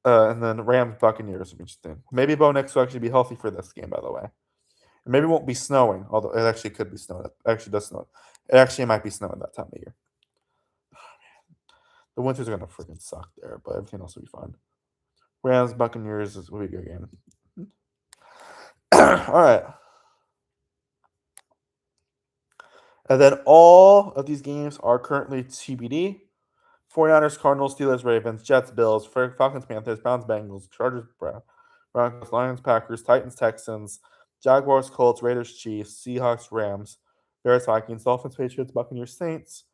And then Rams, Buccaneers will be interesting. Maybe Bo Nix will actually be healthy for this game, by the way. And maybe it won't be snowing, although it actually could be snowing. It actually does snow. It actually might be snowing that time of year. The winters are going to freaking suck there, but everything else will be fine. Rams, Buccaneers will be a good game. All right. And then all of these games are currently TBD. 49ers, Cardinals, Steelers, Ravens, Jets, Bills, Falcons, Panthers, Browns, Bengals, Chargers, Broncos, Lions, Packers, Titans, Texans, Jaguars, Colts, Raiders, Chiefs, Seahawks, Rams, Bears, Vikings, Dolphins, Patriots, Buccaneers, Saints,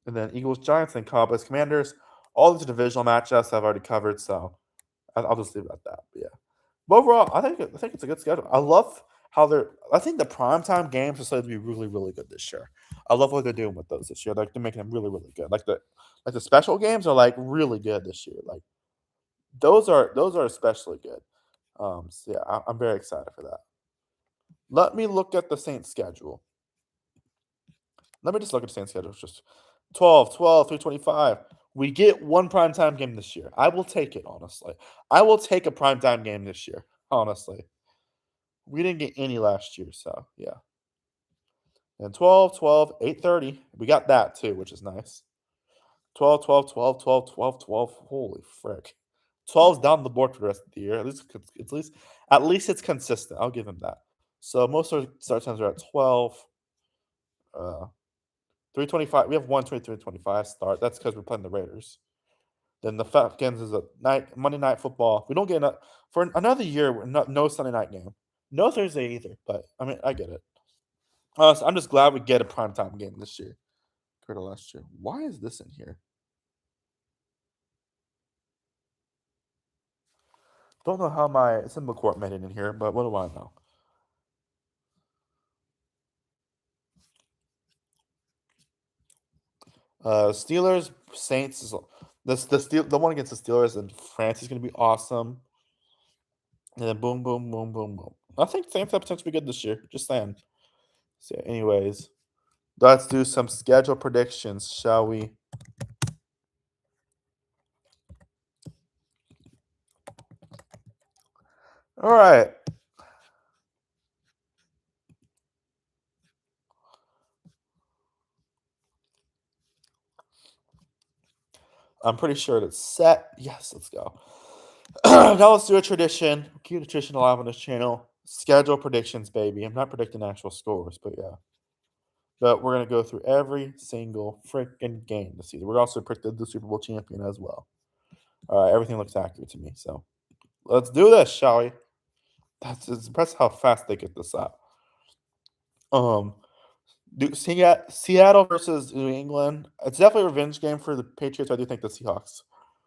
and then Eagles, Giants, and Cowboys, Commanders. All these divisional matchups I've already covered, so I'll just leave it at that. But yeah, but overall, I think it's a good schedule. I love how I think the primetime games are slated to be really, really good this year. I love what they're doing with those this year. Like they're making them really, really good. Like the special games are like really good this year. Like those are especially good. So yeah, I'm very excited for that. Let me look at the Saints schedule. Let me just look at the Saints schedule. It's just 12, 325. We get one primetime game this year. I will take it, honestly. I will take a primetime game this year, honestly. We didn't get any last year, so yeah. And 12, 8:30. We got that too, which is nice. 12, 12, 12, 12, 12, 12. Holy frick. 12's down the board for the rest of the year. At least it's consistent. I'll give him that. So most of our start times are at 12. 3:25. We have 1:23:25 start. That's because we're playing the Raiders. Then the Falcons is a Monday night football. We don't get enough for another year. No Sunday night game, no Thursday either. But I mean, I get it. So I'm just glad we get a primetime game this year compared to last year. Why is this in here? Don't know how my symbol court made it in here, but what do I know? Steelers, Saints is the one against the Steelers in France is gonna be awesome. And then boom, boom, boom, boom, boom. I think Saints have potential to be good this year. Just saying. So, anyways, let's do some schedule predictions, shall we? All right. I'm pretty sure it's set. Yes, let's go. Now let's do a tradition. Keep the tradition alive on this channel. Schedule predictions, baby. I'm not predicting actual scores, but yeah. But we're gonna go through every single freaking game this season. We're also predicted the Super Bowl champion as well. All right, everything looks accurate to me. So let's do this, shall we? It's impressive how fast they get this out. Seattle versus New England. It's definitely a revenge game for the Patriots. I do think the Seahawks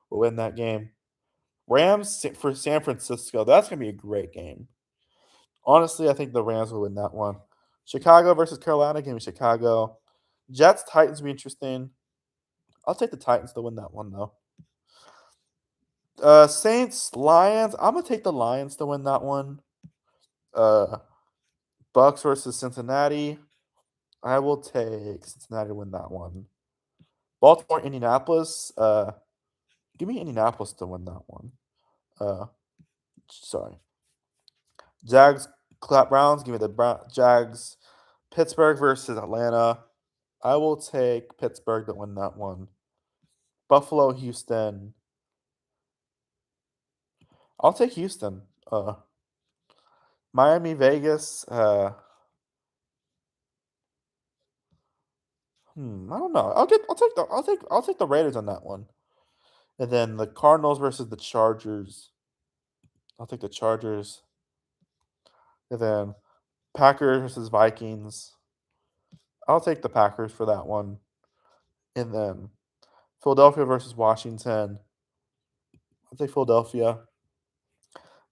will win that game. Rams for San Francisco. That's gonna be a great game. Honestly, I think the Rams will win that one. Chicago versus Carolina. Give me Chicago. Jets Titans will be interesting. I'll take the Titans to win that one though. Saints Lions. I'm gonna take the Lions to win that one. Bucks versus Cincinnati. I will take Cincinnati to win that one. Baltimore Indianapolis. Give me Indianapolis to win that one. Sorry. Jags Browns. Give me the Jags. Pittsburgh versus Atlanta. I will take Pittsburgh to win that one. Buffalo Houston. I'll take Houston. Miami Vegas. I don't know. I'll take the Raiders on that one. And then the Cardinals versus the Chargers. I'll take the Chargers. And then Packers versus Vikings. I'll take the Packers for that one. And then Philadelphia versus Washington. I'll take Philadelphia.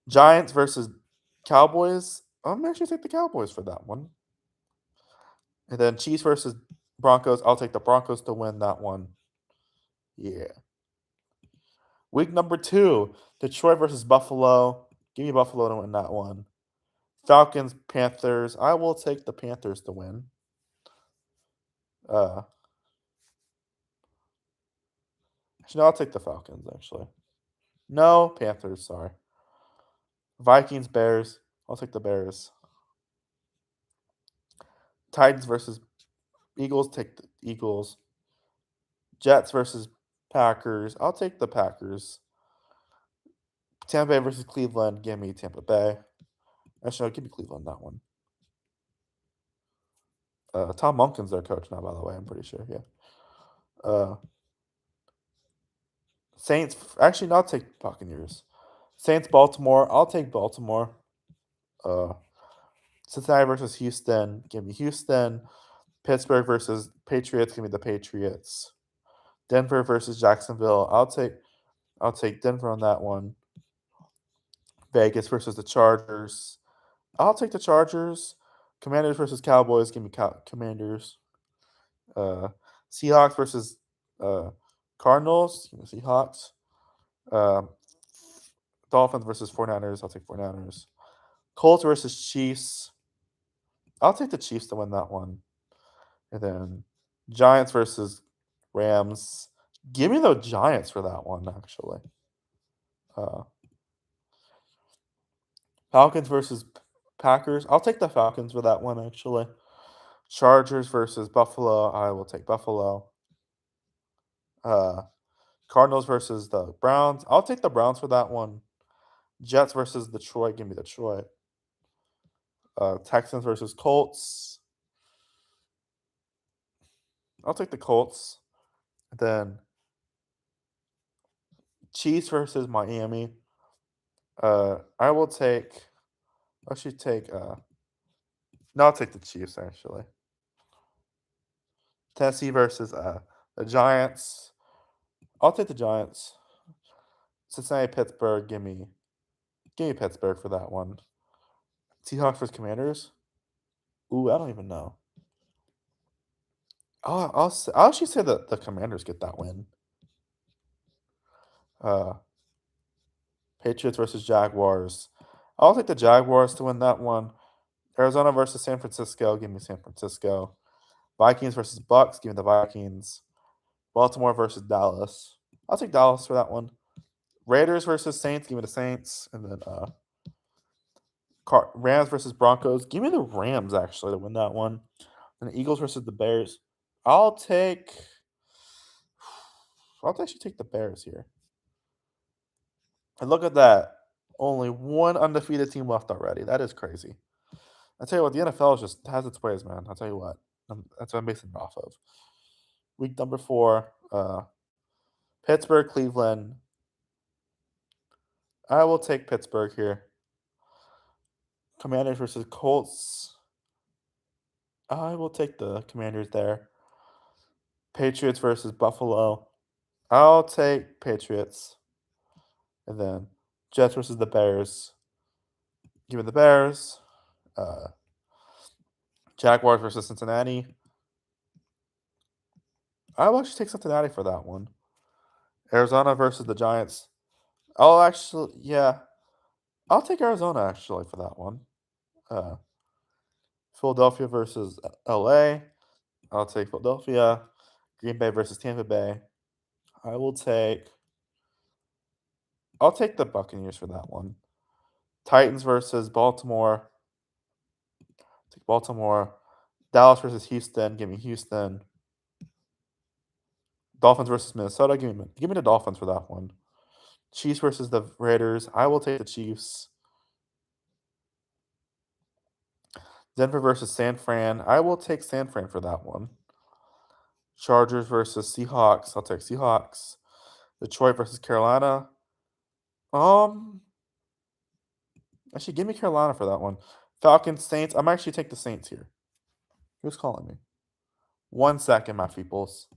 Giants versus Cowboys. I'm actually take the Cowboys for that one. And then Chiefs versus Broncos. I'll take the Broncos to win that one. Yeah. Week number 2, Detroit versus Buffalo. Give me Buffalo to win that one. Falcons, Panthers. I will take the Panthers to win. Actually, no, I'll take the Falcons, actually. No, Panthers, sorry. Vikings, Bears. I'll take the Bears. Titans versus Eagles. Take the Eagles. Jets versus Packers. I'll take the Packers. Tampa Bay versus Cleveland. Give me Tampa Bay. Actually, no, give me Cleveland that one. Tom Monken's their coach now, by the way. I'm pretty sure. Yeah. Saints. Actually, no, I'll take Buccaneers. Saints, Baltimore. I'll take Baltimore. Cincinnati versus Houston. Give me Houston. Pittsburgh versus Patriots. Give me the Patriots. Denver versus Jacksonville. I'll take Denver on that one. Vegas versus the Chargers. I'll take the Chargers. Commanders versus Cowboys. Give me Commanders. Seahawks versus Cardinals. Give me Seahawks. Dolphins versus 49ers. I'll take 49ers. Colts versus Chiefs. I'll take the Chiefs to win that one. And then Giants versus Rams. Give me the Giants for that one, actually. Falcons versus Packers. I'll take the Falcons for that one, actually. Chargers versus Buffalo. I will take Buffalo. Cardinals versus the Browns. I'll take the Browns for that one. Jets versus Detroit. Give me Detroit. Texans versus Colts. I'll take the Colts. Then Chiefs versus Miami. I will take. I should take. No, I'll take the Chiefs actually. Tennessee versus the Giants. I'll take the Giants. Cincinnati, Pittsburgh. Give me Pittsburgh for that one. Seahawks versus Commanders. Ooh, I don't even know. I'll actually say that the Commanders get that win. Uh, Patriots versus Jaguars. I'll take the Jaguars to win that one. Arizona versus San Francisco. Give me San Francisco. Vikings versus Bucks. Give me the Vikings. Baltimore versus Dallas. I'll take Dallas for that one. Raiders versus Saints. Give me the Saints. And then Rams versus Broncos. Give me the Rams actually to win that one. And the Eagles versus the Bears. I'll take. I'll actually take the Bears here. And look at that. Only one undefeated team left already. That is crazy. I tell you what, the NFL just has its ways, man. I'll tell you what. That's what I'm basing it off of. Week number 4, Pittsburgh, Cleveland. I will take Pittsburgh here. Commanders versus Colts. I will take the Commanders there. Patriots versus Buffalo. I'll take Patriots. And then Jets versus the Bears. Give me the Bears. Uh, Jaguars versus Cincinnati. I will actually take Cincinnati for that one. Arizona versus the Giants. I'll take Arizona actually for that one. Uh, Philadelphia versus LA. I'll take Philadelphia. Green Bay versus Tampa Bay. I will take. I'll take the Buccaneers for that one. Titans versus Baltimore. Take Baltimore. Dallas versus Houston. Give me Houston. Dolphins versus Minnesota. Give me the Dolphins for that one. Chiefs versus the Raiders. I will take the Chiefs. Denver versus San Fran. I will take San Fran for that one. Chargers versus Seahawks. I'll take Seahawks. Detroit versus Carolina. Um, Actually, give me Carolina for that one. Falcons, Saints. I'm actually take the Saints here. Who's calling me? 1 second, my peoples.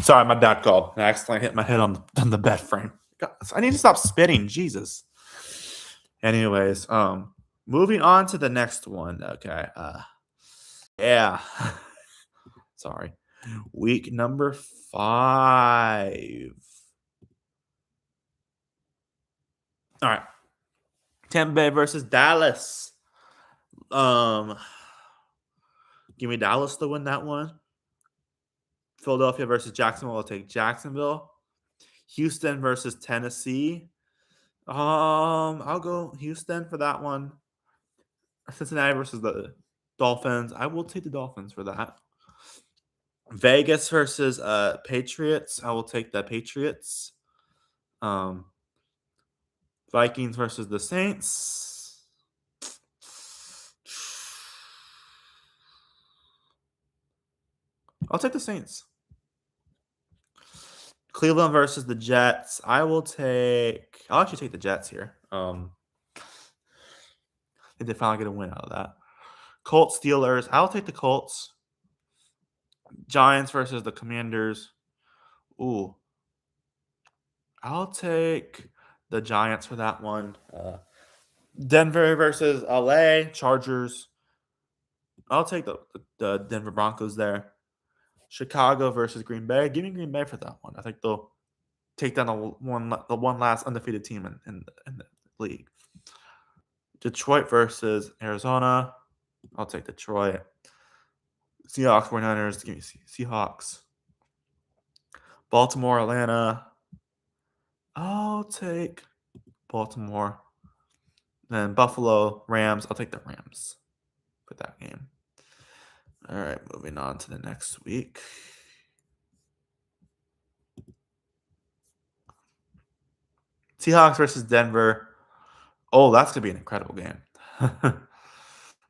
Sorry, my dad called. I accidentally hit my head on the bed frame. God, I need to stop spitting. Jesus. Anyways, moving on to the next one. Okay. Yeah. Sorry. Week number 5. All right. Tampa Bay versus Dallas. Um, Give me Dallas to win that one. Philadelphia versus Jacksonville. I'll take Jacksonville. Houston versus Tennessee. I'll go Houston for that one. Cincinnati versus the Dolphins. I will take the Dolphins for that. Vegas versus Patriots. I will take the Patriots. Um, Vikings versus the Saints. I'll take the Saints. Cleveland versus the Jets. I'll actually take the Jets here. If they finally get a win out of that. Colts Steelers. I'll take the Colts. Giants versus the Commanders. Ooh. I'll take the Giants for that one. Denver versus LA Chargers. I'll take the Denver Broncos there. Chicago versus Green Bay. Give me Green Bay for that one. I think they'll take down the one last undefeated team in the league. Detroit versus Arizona. I'll take Detroit. Seahawks 49ers. Give me Seahawks. Baltimore Atlanta. I'll take Baltimore. Then Buffalo Rams. I'll take the Rams for that game. All right, moving on to the next week. Seahawks versus Denver. Oh, that's going to be an incredible game.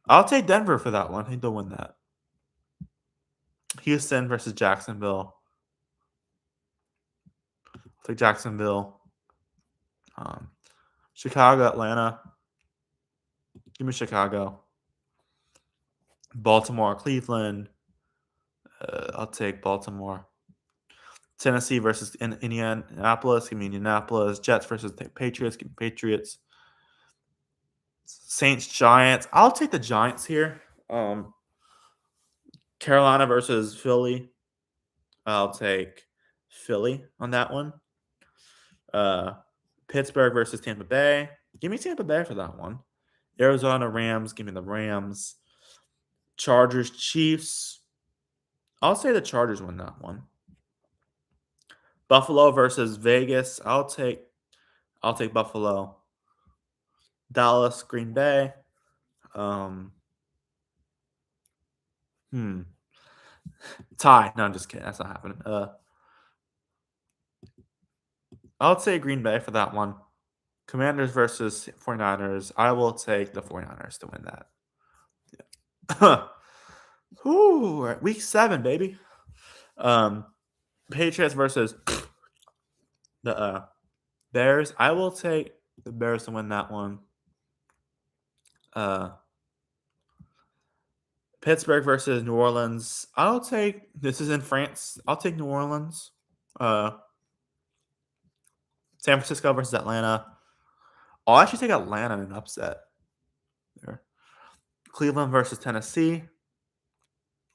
I'll take Denver for that one. I think they'll win that. Houston versus Jacksonville. I'll take Jacksonville. Chicago, Atlanta. Give me Chicago. Baltimore, Cleveland. I'll take Baltimore. Tennessee versus Indianapolis. Give me Indianapolis. Jets versus Patriots. Give me Patriots. Saints, Giants. I'll take the Giants here. Carolina versus Philly. I'll take Philly on that one. Pittsburgh versus Tampa Bay. Give me Tampa Bay for that one. Arizona Rams. Give me the Rams. Chargers, Chiefs. I'll say the Chargers win that one. Buffalo versus Vegas. I'll take Buffalo. Dallas, Green Bay. Tie. No, I'm just kidding. That's not happening. I'll say Green Bay for that one. Commanders versus 49ers. I will take the 49ers to win that. Yeah. Ooh, week 7, baby. Patriots versus the Bears. I will take the Bears to win that one. Pittsburgh versus New Orleans. This is in France. I'll take New Orleans. San Francisco versus Atlanta. I'll actually take Atlanta in an upset. There. Cleveland versus Tennessee.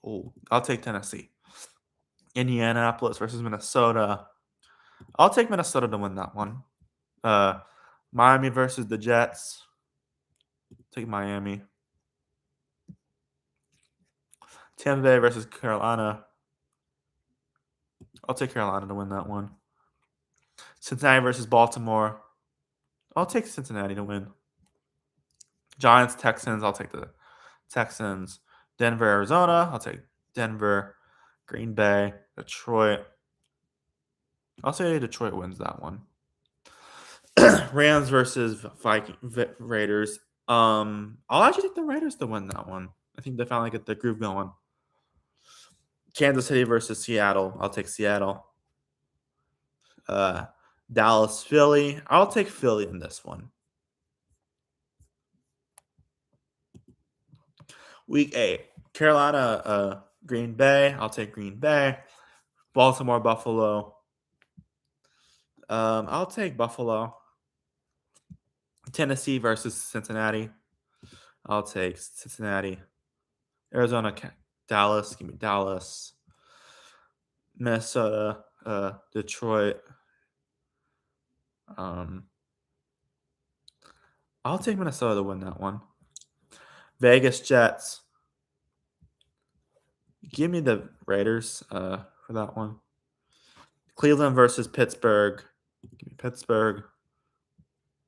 Oh, I'll take Tennessee. Indianapolis versus Minnesota. I'll take Minnesota to win that one. Miami versus the Jets. Take Miami. Tampa Bay versus Carolina. I'll take Carolina to win that one. Cincinnati versus Baltimore. I'll take Cincinnati to win. Giants, Texans. I'll take the Texans. Denver, Arizona. I'll take Denver. Green Bay, Detroit. I'll say Detroit wins that one. Rams versus Raiders. I'll actually take the Raiders to win that one. I think they finally get the groove going. Kansas City versus Seattle. I'll take Seattle. Dallas, Philly. I'll take Philly in this one. Week 8. Carolina, Green Bay. I'll take Green Bay. Baltimore, Buffalo. I'll take Buffalo. Tennessee versus Cincinnati. I'll take Cincinnati. Arizona, Dallas. Give me Dallas. Minnesota, Detroit. I'll take Minnesota to win that one. Vegas, Jets. Give me the Raiders for that one. Cleveland versus Pittsburgh. Give me Pittsburgh.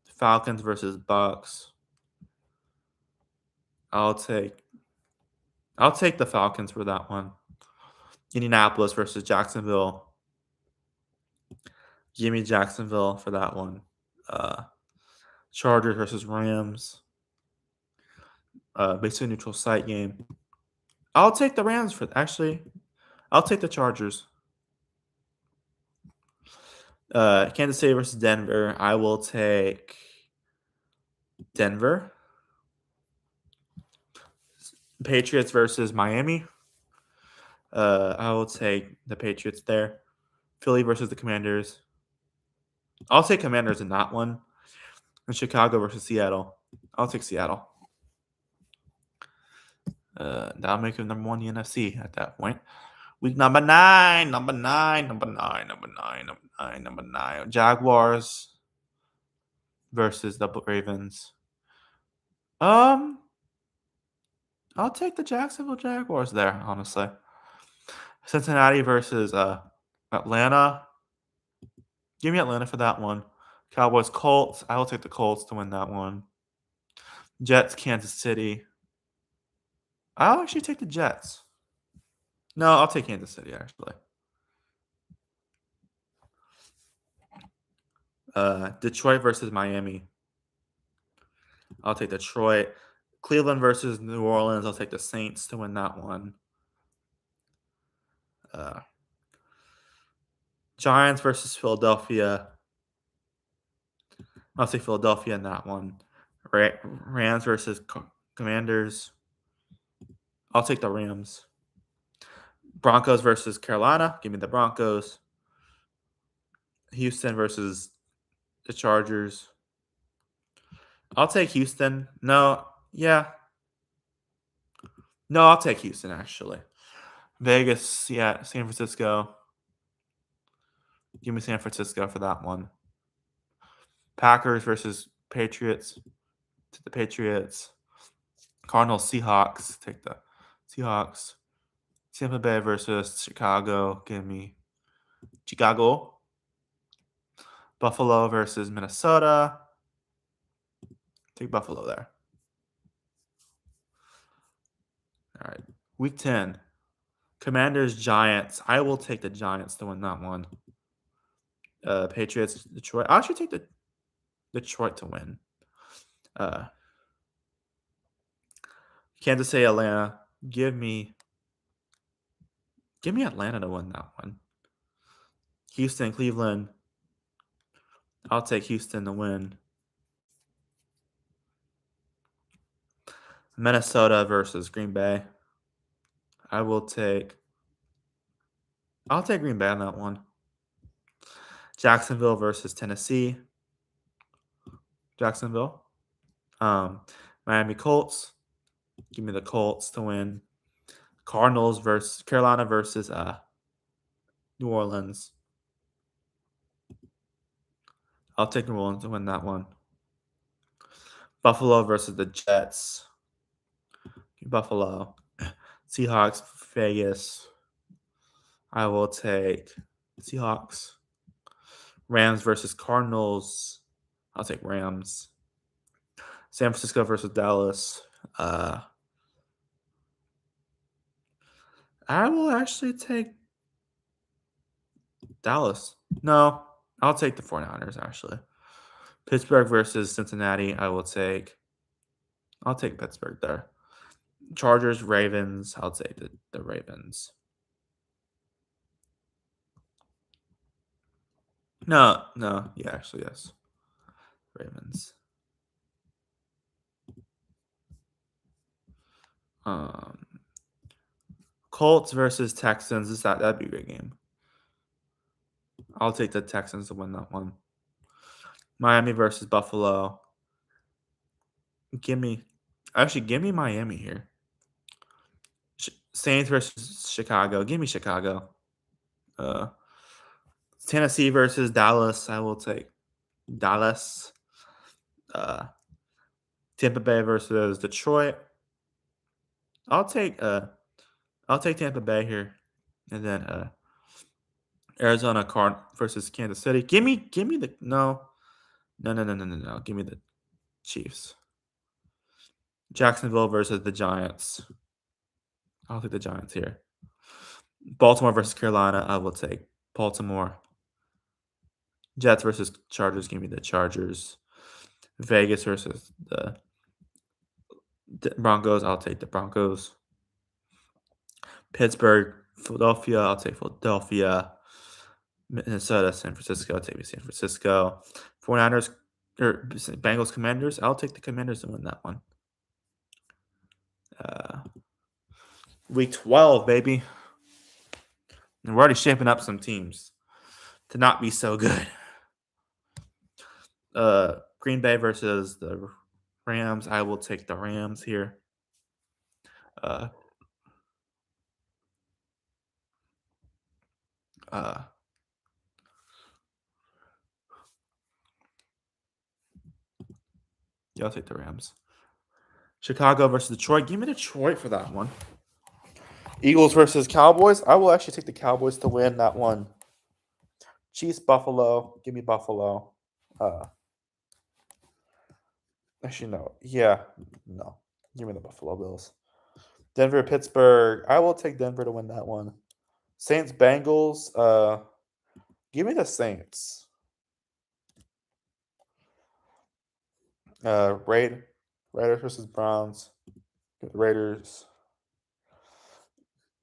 Falcons versus Bucks. I'll take the Falcons for that one. Indianapolis versus Jacksonville. Give me Jacksonville for that one. Chargers versus Rams. Basically neutral site game. I'll take the Rams I'll take the Chargers. Kansas City versus Denver. I will take Denver. Patriots versus Miami. I will take the Patriots there. Philly versus the Commanders. I'll take Commanders in that one. And Chicago versus Seattle. I'll take Seattle. That'll make him number one in the NFC at that point. Week number nine. Jaguars versus the Ravens. I'll take the Jacksonville Jaguars there, honestly. Cincinnati versus Atlanta. Give me Atlanta for that one. Cowboys, Colts. I will take the Colts to win that one. Jets, Kansas City. I'll actually take the Jets. No, I'll take Kansas City, actually. Detroit versus Miami. I'll take Detroit. Cleveland versus New Orleans. I'll take the Saints to win that one. Giants versus Philadelphia. I'll take Philadelphia in that one. Rams versus Commanders. I'll take the Rams. Broncos versus Carolina. Give me the Broncos. Houston versus the Chargers. I'll take Houston. No, I'll take Houston, actually. Vegas, yeah, San Francisco. Give me San Francisco for that one. Packers versus Patriots. Take the Patriots. Cardinals, Seahawks. Take the Seahawks. Tampa Bay versus Chicago. Give me Chicago. Buffalo versus Minnesota. Take Buffalo there. All right. Week 10. Commanders, Giants. I will take the Giants to win that one. Patriots, Detroit. I should take the Detroit to win. Kansas City, Atlanta. Give me Atlanta to win that one. Houston, Cleveland. I'll take Houston to win. Minnesota versus Green Bay. I'll take Green Bay on that one. Jacksonville versus Tennessee. Jacksonville. Miami Colts. Give me the Colts to win. Cardinals versus Carolina versus New Orleans. I'll take New Orleans to win that one. Buffalo versus the Jets. Buffalo. Seahawks, Vegas. I will take Seahawks. Rams versus Cardinals. I'll take Rams. San Francisco versus Dallas. I will actually take Dallas. No, I'll take the 49ers, actually. Pittsburgh versus Cincinnati. I'll take Pittsburgh there. Chargers, Ravens. I'll take the Ravens. No. Yeah, actually, yes. Ravens. Colts versus Texans. That'd be a great game. I'll take the Texans to win that one. Miami versus Buffalo. Give me, give me Miami here. Saints versus Chicago. Give me Chicago. Uh, Tennessee versus Dallas. I will take Dallas. Uh, Tampa Bay versus Detroit. I'll take uh I'll take Tampa Bay here, and then Arizona Card versus Kansas City. Give me the no. Give me the Chiefs. Jacksonville versus the Giants. I'll take the Giants here. Baltimore versus Carolina. I will take Baltimore. Jets versus Chargers. Give me the Chargers. Vegas versus the Broncos. I'll take the Broncos. Pittsburgh, Philadelphia. I'll take Philadelphia. Minnesota, San Francisco. I'll take San Francisco. 49ers or Bengals Commanders. I'll take the Commanders to win that one. Week 12, baby. And we're already shaping up some teams to not be so good. Green Bay versus the Rams. I will take the Rams here. Uh, uh, yeah, I'll take the Rams. Chicago versus Detroit. Give me Detroit for that one. Eagles versus Cowboys. I will actually take the Cowboys to win that one. Chiefs, Buffalo. Give me Buffalo. Actually, no. Yeah, no. Give me the Buffalo Bills. Denver, Pittsburgh. I will take Denver to win that one. Saints, Bengals. Give me the Saints. Raiders versus Browns. Raiders.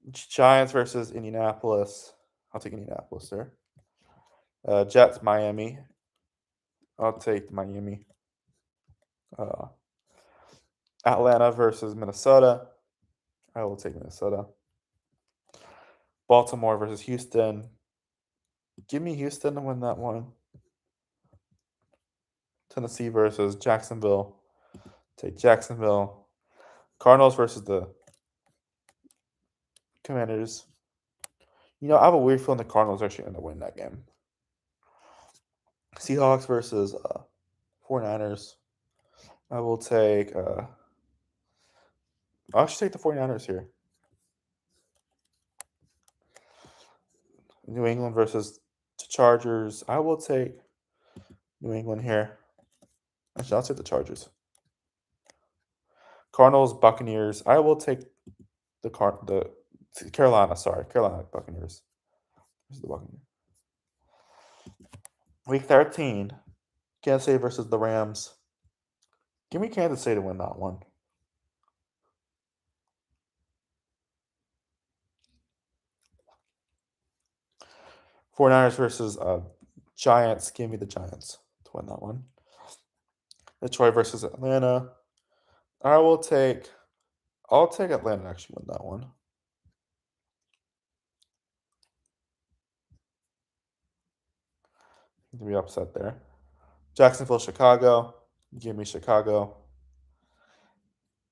Giants versus Indianapolis. I'll take Indianapolis there. Jets, Miami. I'll take Miami. Atlanta versus Minnesota. I will take Minnesota. Baltimore versus Houston. Give me Houston to win that one. Tennessee versus Jacksonville. Take Jacksonville. Cardinals versus the Commanders. I have a weird feeling the Cardinals are actually going to win that game. Seahawks versus 49ers. I will take I'll actually take the 49ers here. New England versus Chargers. I will take New England here. Actually, I'll take the Chargers. Cardinals, Buccaneers. I will take the Carolina. Sorry, Carolina Buccaneers. Where's the Buccaneers? Week 13. Kansas City versus the Rams. Give me Kansas City to win that one. '49ers versus Giants. Give me the Giants to win that one. Detroit versus Atlanta. I'll take Atlanta to actually win that one. To be upset there. Jacksonville, Chicago. Give me Chicago.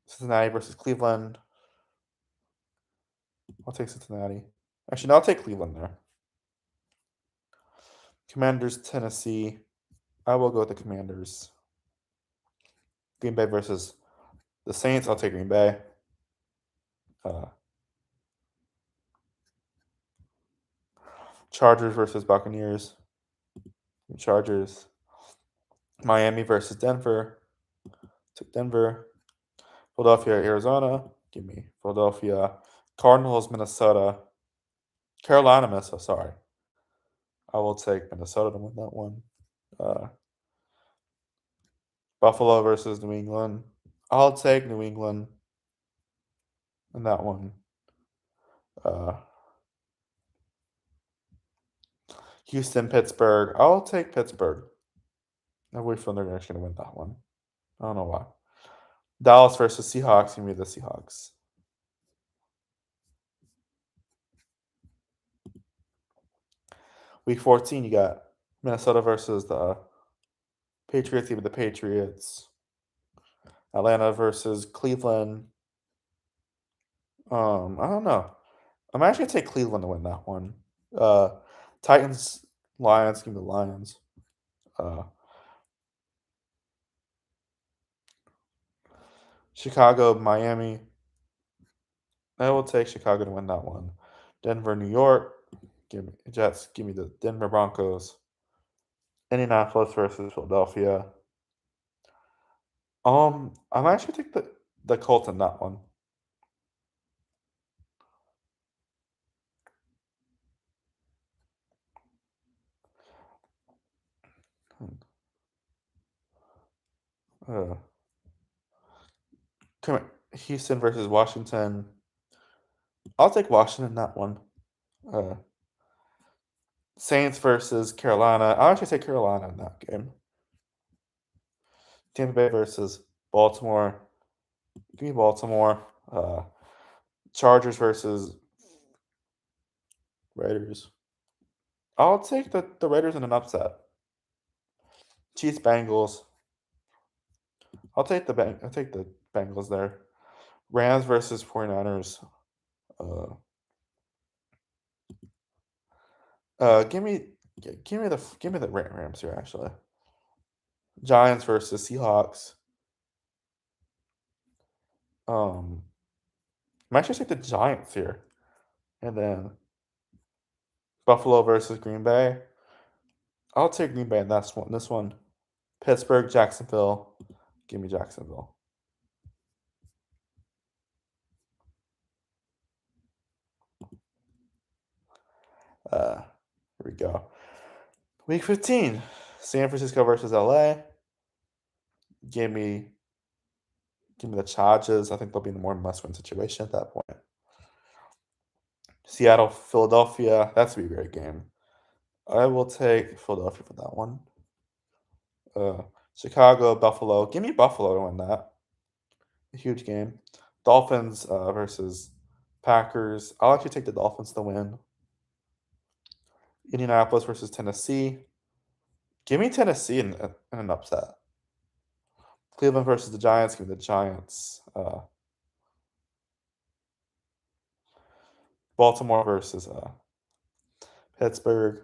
Cincinnati versus Cleveland. I'll take Cincinnati. Actually, no, I'll take Cleveland there. Commanders, Tennessee. I will go with the Commanders. Green Bay versus the Saints. I'll take Green Bay. Chargers versus Buccaneers. Chargers. Miami versus Denver. Took Denver. Philadelphia, Arizona. Give me Philadelphia. Cardinals, Minnesota. Carolina, Minnesota. Sorry. I will take Minnesota to win that one. Buffalo versus New England. I'll take New England in that one. Houston, Pittsburgh. I'll take Pittsburgh. I wish they're actually going to win that one. I don't know why. Dallas versus Seahawks. Give me the Seahawks. Week 14, you got Minnesota versus the Patriots. Give me the Patriots. Atlanta versus Cleveland. I don't know. I'm actually gonna take Cleveland to win that one. Uh, Titans, Lions. Give me the Lions. Uh, Chicago, Miami. I will take Chicago to win that one. Denver, New York. Give me Jets. Give me the Denver Broncos. Indianapolis versus Philadelphia. I'm actually take the Colts in that one. Uh, come on. Houston versus Washington. I'll take Washington in that one. Uh, Saints versus Carolina. I'll actually take Carolina in that game. Tampa Bay versus Baltimore. Give me Baltimore. Chargers versus Raiders. I'll take the Raiders in an upset. Chiefs Bengals. I'll take the Bengals there. Rams versus 49ers. Uh, give me give me the Rams here actually. Giants versus Seahawks. Um, I might just take the Giants here, and then Buffalo versus Green Bay. I'll take Green Bay in this one. This one, Pittsburgh, Jacksonville. Give me Jacksonville. Here we go. Week 15, San Francisco versus LA. Give me give me the Chargers. I think they'll be in a more must-win situation at that point. Seattle, Philadelphia. That's gonna be a great game. I will take Philadelphia for that one. Uh, Chicago, Buffalo. Give me Buffalo to win that. A huge game. Dolphins versus Packers. I'll actually take the Dolphins to win. Indianapolis versus Tennessee. Give me Tennessee in an upset. Cleveland versus the Giants. Give me the Giants. Baltimore versus Pittsburgh.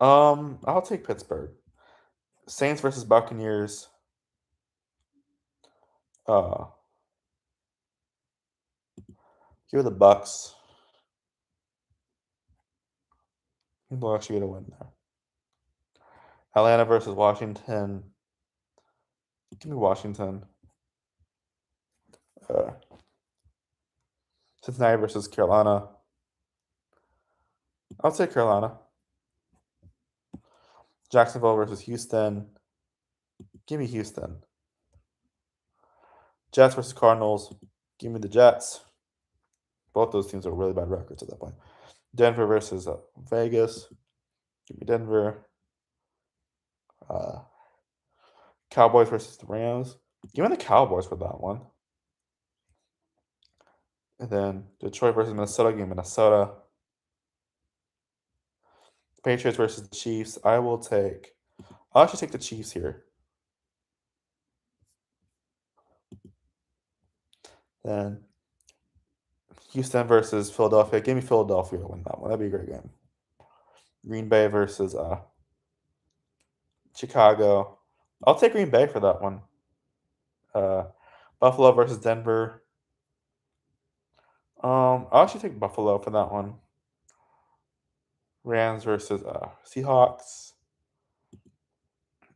I'll take Pittsburgh. Saints versus Buccaneers. Uh, give me the Bucks. People actually get a win there. Atlanta versus Washington. Give me Washington. Uh, Cincinnati versus Carolina. I'll take Carolina. Jacksonville versus Houston. Give me Houston. Jets versus Cardinals. Give me the Jets. Both those teams are really bad records at that point. Denver versus Vegas. Give me Denver. Uh, Cowboys versus the Rams. Give me the Cowboys for that one. And then Detroit versus Minnesota. Give me Minnesota. Patriots versus the Chiefs. I'll actually take the Chiefs here. Then Houston versus Philadelphia. Give me Philadelphia to win that one. That'd be a great game. Green Bay versus Chicago. I'll take Green Bay for that one. Uh, Buffalo versus Denver. I'll actually take Buffalo for that one. Rams versus Seahawks.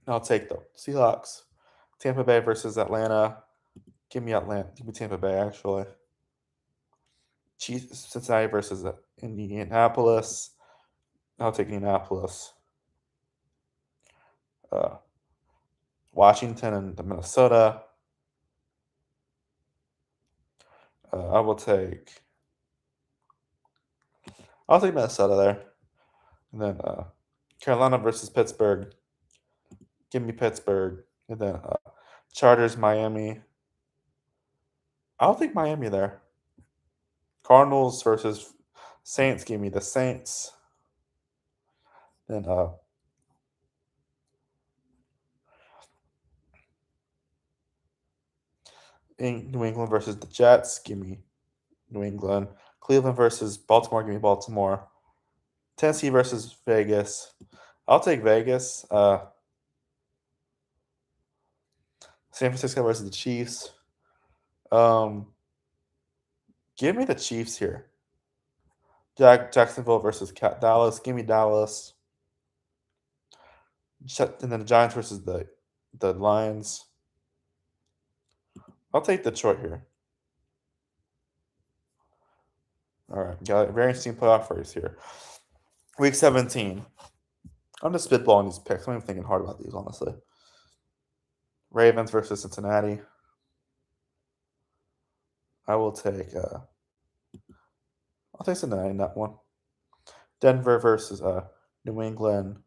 I'll take the Seahawks. Tampa Bay versus Atlanta. Give me Atlanta. Give me Tampa Bay actually. Chiefs, Cincinnati versus Indianapolis. I'll take Indianapolis. Uh, Washington and Minnesota. I will take. I'll take Minnesota there, and then Carolina versus Pittsburgh. Give me Pittsburgh, and then Chargers, Miami. I'll take Miami there. Cardinals versus Saints. Give me the Saints. Then New England versus the Jets. Give me New England. Cleveland versus Baltimore. Give me Baltimore. Tennessee versus Vegas. I'll take Vegas. San Francisco versus the Chiefs. Um, Give me the Chiefs here. Jacksonville versus Dallas. Give me Dallas. And then the Giants versus the Lions. I'll take Detroit here. All right, got a very interesting playoff race here. Week 17. I'm just spitballing these picks. I'm even thinking hard about these, honestly. Ravens versus Cincinnati. I will take. I'll take Cincinnati in that one. Denver versus New England.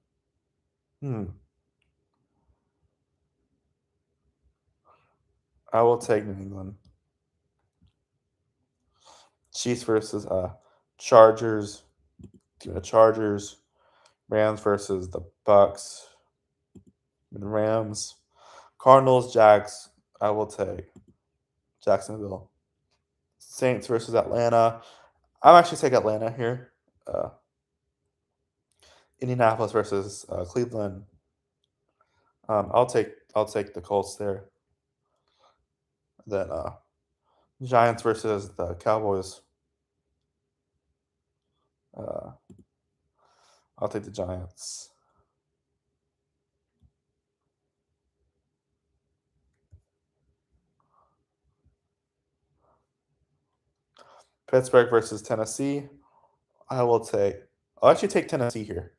I will take New England. Chiefs versus Chargers. Give me the Chargers. Rams versus the Bucks. The Rams. Cardinals, Jags. I will take Jacksonville. Saints versus Atlanta. I'll actually take Atlanta here. Indianapolis versus Cleveland. I'll take the Colts there. Then Giants versus the Cowboys. I'll take the Giants. Pittsburgh versus Tennessee. I'll actually take Tennessee here.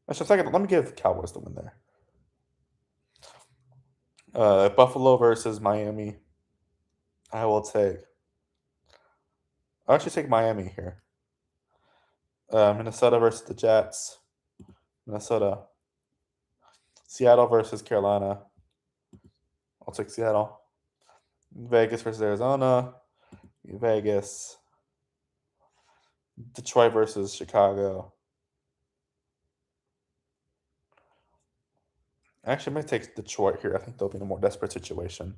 Actually, second, let me give the Cowboys the win there. Buffalo versus Miami. I'll actually take Miami here. Minnesota versus the Jets. Minnesota. Seattle versus Carolina. I'll take Seattle. Vegas versus Arizona. Vegas. Detroit versus Chicago. Actually, I'm going to take Detroit here. I think they'll be in a more desperate situation.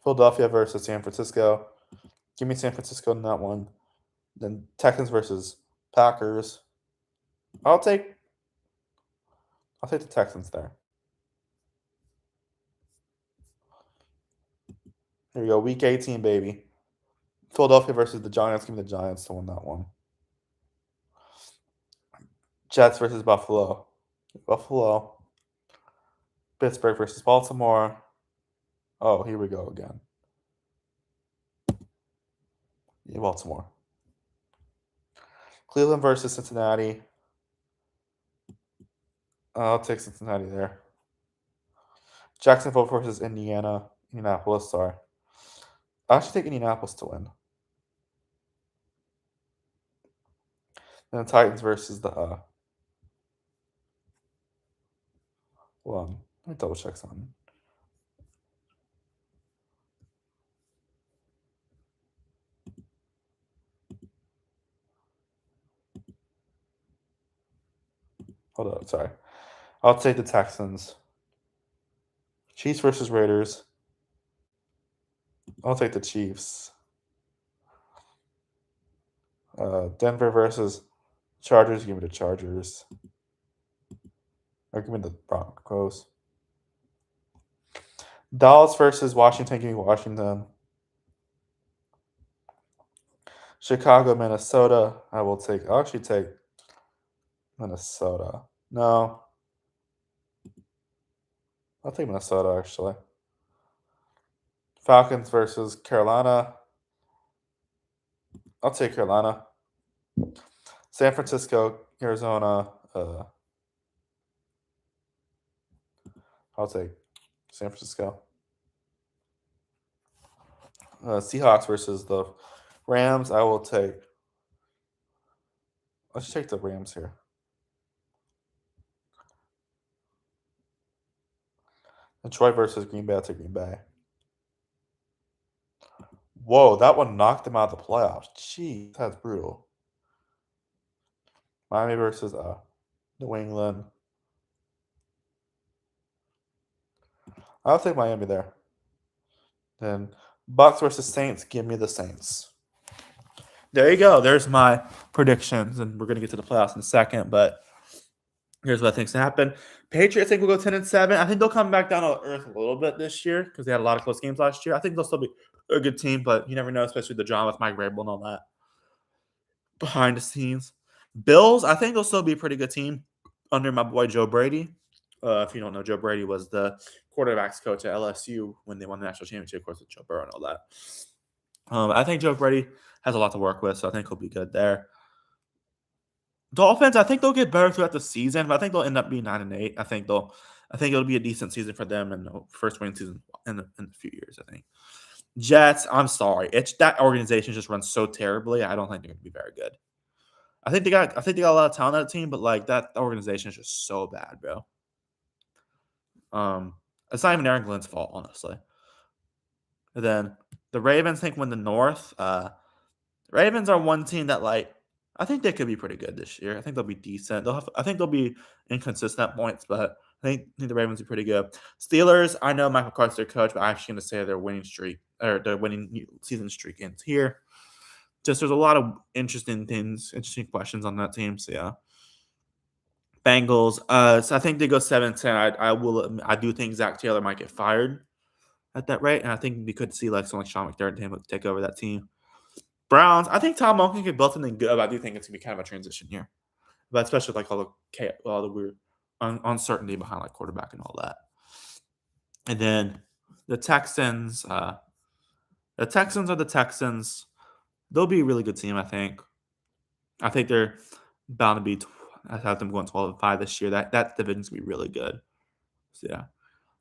Philadelphia versus San Francisco. Give me San Francisco in that one. Then Texans versus Packers. I'll take the Texans there. Here we go. Week 18, baby. Philadelphia versus the Giants. Give me the Giants to win that one. Jets versus Buffalo. Buffalo. Pittsburgh versus Baltimore. Oh, here we go again. Yeah, Baltimore. Cleveland versus Cincinnati. I'll take Cincinnati there. Jacksonville versus Indianapolis, sorry. I'll actually take Indianapolis to win. Then the Titans versus the hold on. Let me double check something. Hold up, sorry. I'll take the Texans. Chiefs versus Raiders. I'll take the Chiefs. Denver versus Chargers. Give me the Chargers. Or give me the Broncos. Dallas versus Washington. Give me Washington. Chicago, Minnesota. I'll actually take Minnesota. No. I'll take Minnesota, actually. Falcons versus Carolina. I'll take Carolina. San Francisco, Arizona. I'll take San Francisco. Seahawks versus the Rams. Let's take the Rams here. Detroit versus Green Bay. I'll take Green Bay. Whoa, that one knocked them out of the playoffs. Jeez, that's brutal. Miami versus New England. I'll take Miami there. Then Bucks versus Saints. Give me the Saints. There you go. There's my predictions, and we're gonna get to the playoffs in a second. But here's what I think's gonna happen. Patriots think will go 10-7. I think they'll come back down to earth a little bit this year because they had a lot of close games last year. I think they'll still be a good team, but you never know, especially the drama with Mike Vrabel and all that behind the scenes. Bills, I think they'll still be a pretty good team under my boy Joe Brady. If you don't know, Joe Brady was the quarterbacks coach at LSU when they won the national championship, of course, with Joe Burrow and all that. I think Joe Brady has a lot to work with, so I think he'll be good there. Dolphins, I think they'll get better throughout the season, but I think they'll end up being 9-8. I think it'll be a decent season for them and the first winning season in a few years. I think Jets. I'm sorry, it's that organization just runs so terribly. I don't think they're going to be very good. I think they got a lot of talent on that team, but like that organization is just so bad, bro. It's not even Aaron Glenn's fault, honestly. And then the Ravens think win the North. Ravens are one team that I think they could be pretty good this year. I think they'll be decent. I think they'll be inconsistent at points, but I think the Ravens are pretty good. Steelers, I know Mike McCarthy's their coach, but I'm actually going to say their winning streak or their winning season streak ends here. Just there's a lot of interesting questions on that team. So yeah. Bengals. So I think they go 7-10. I do think Zach Taylor might get fired at that rate, and I think we could see someone like Sean McDermott take over that team. Browns. I think Tom Monken could build something good, but I do think it's gonna be kind of a transition year, but especially all the weird uncertainty behind quarterback and all that. And then the Texans. The Texans are the Texans. They'll be a really good team. I think they're bound to be. I have them going 12-5 this year. That division's gonna be really good. So yeah.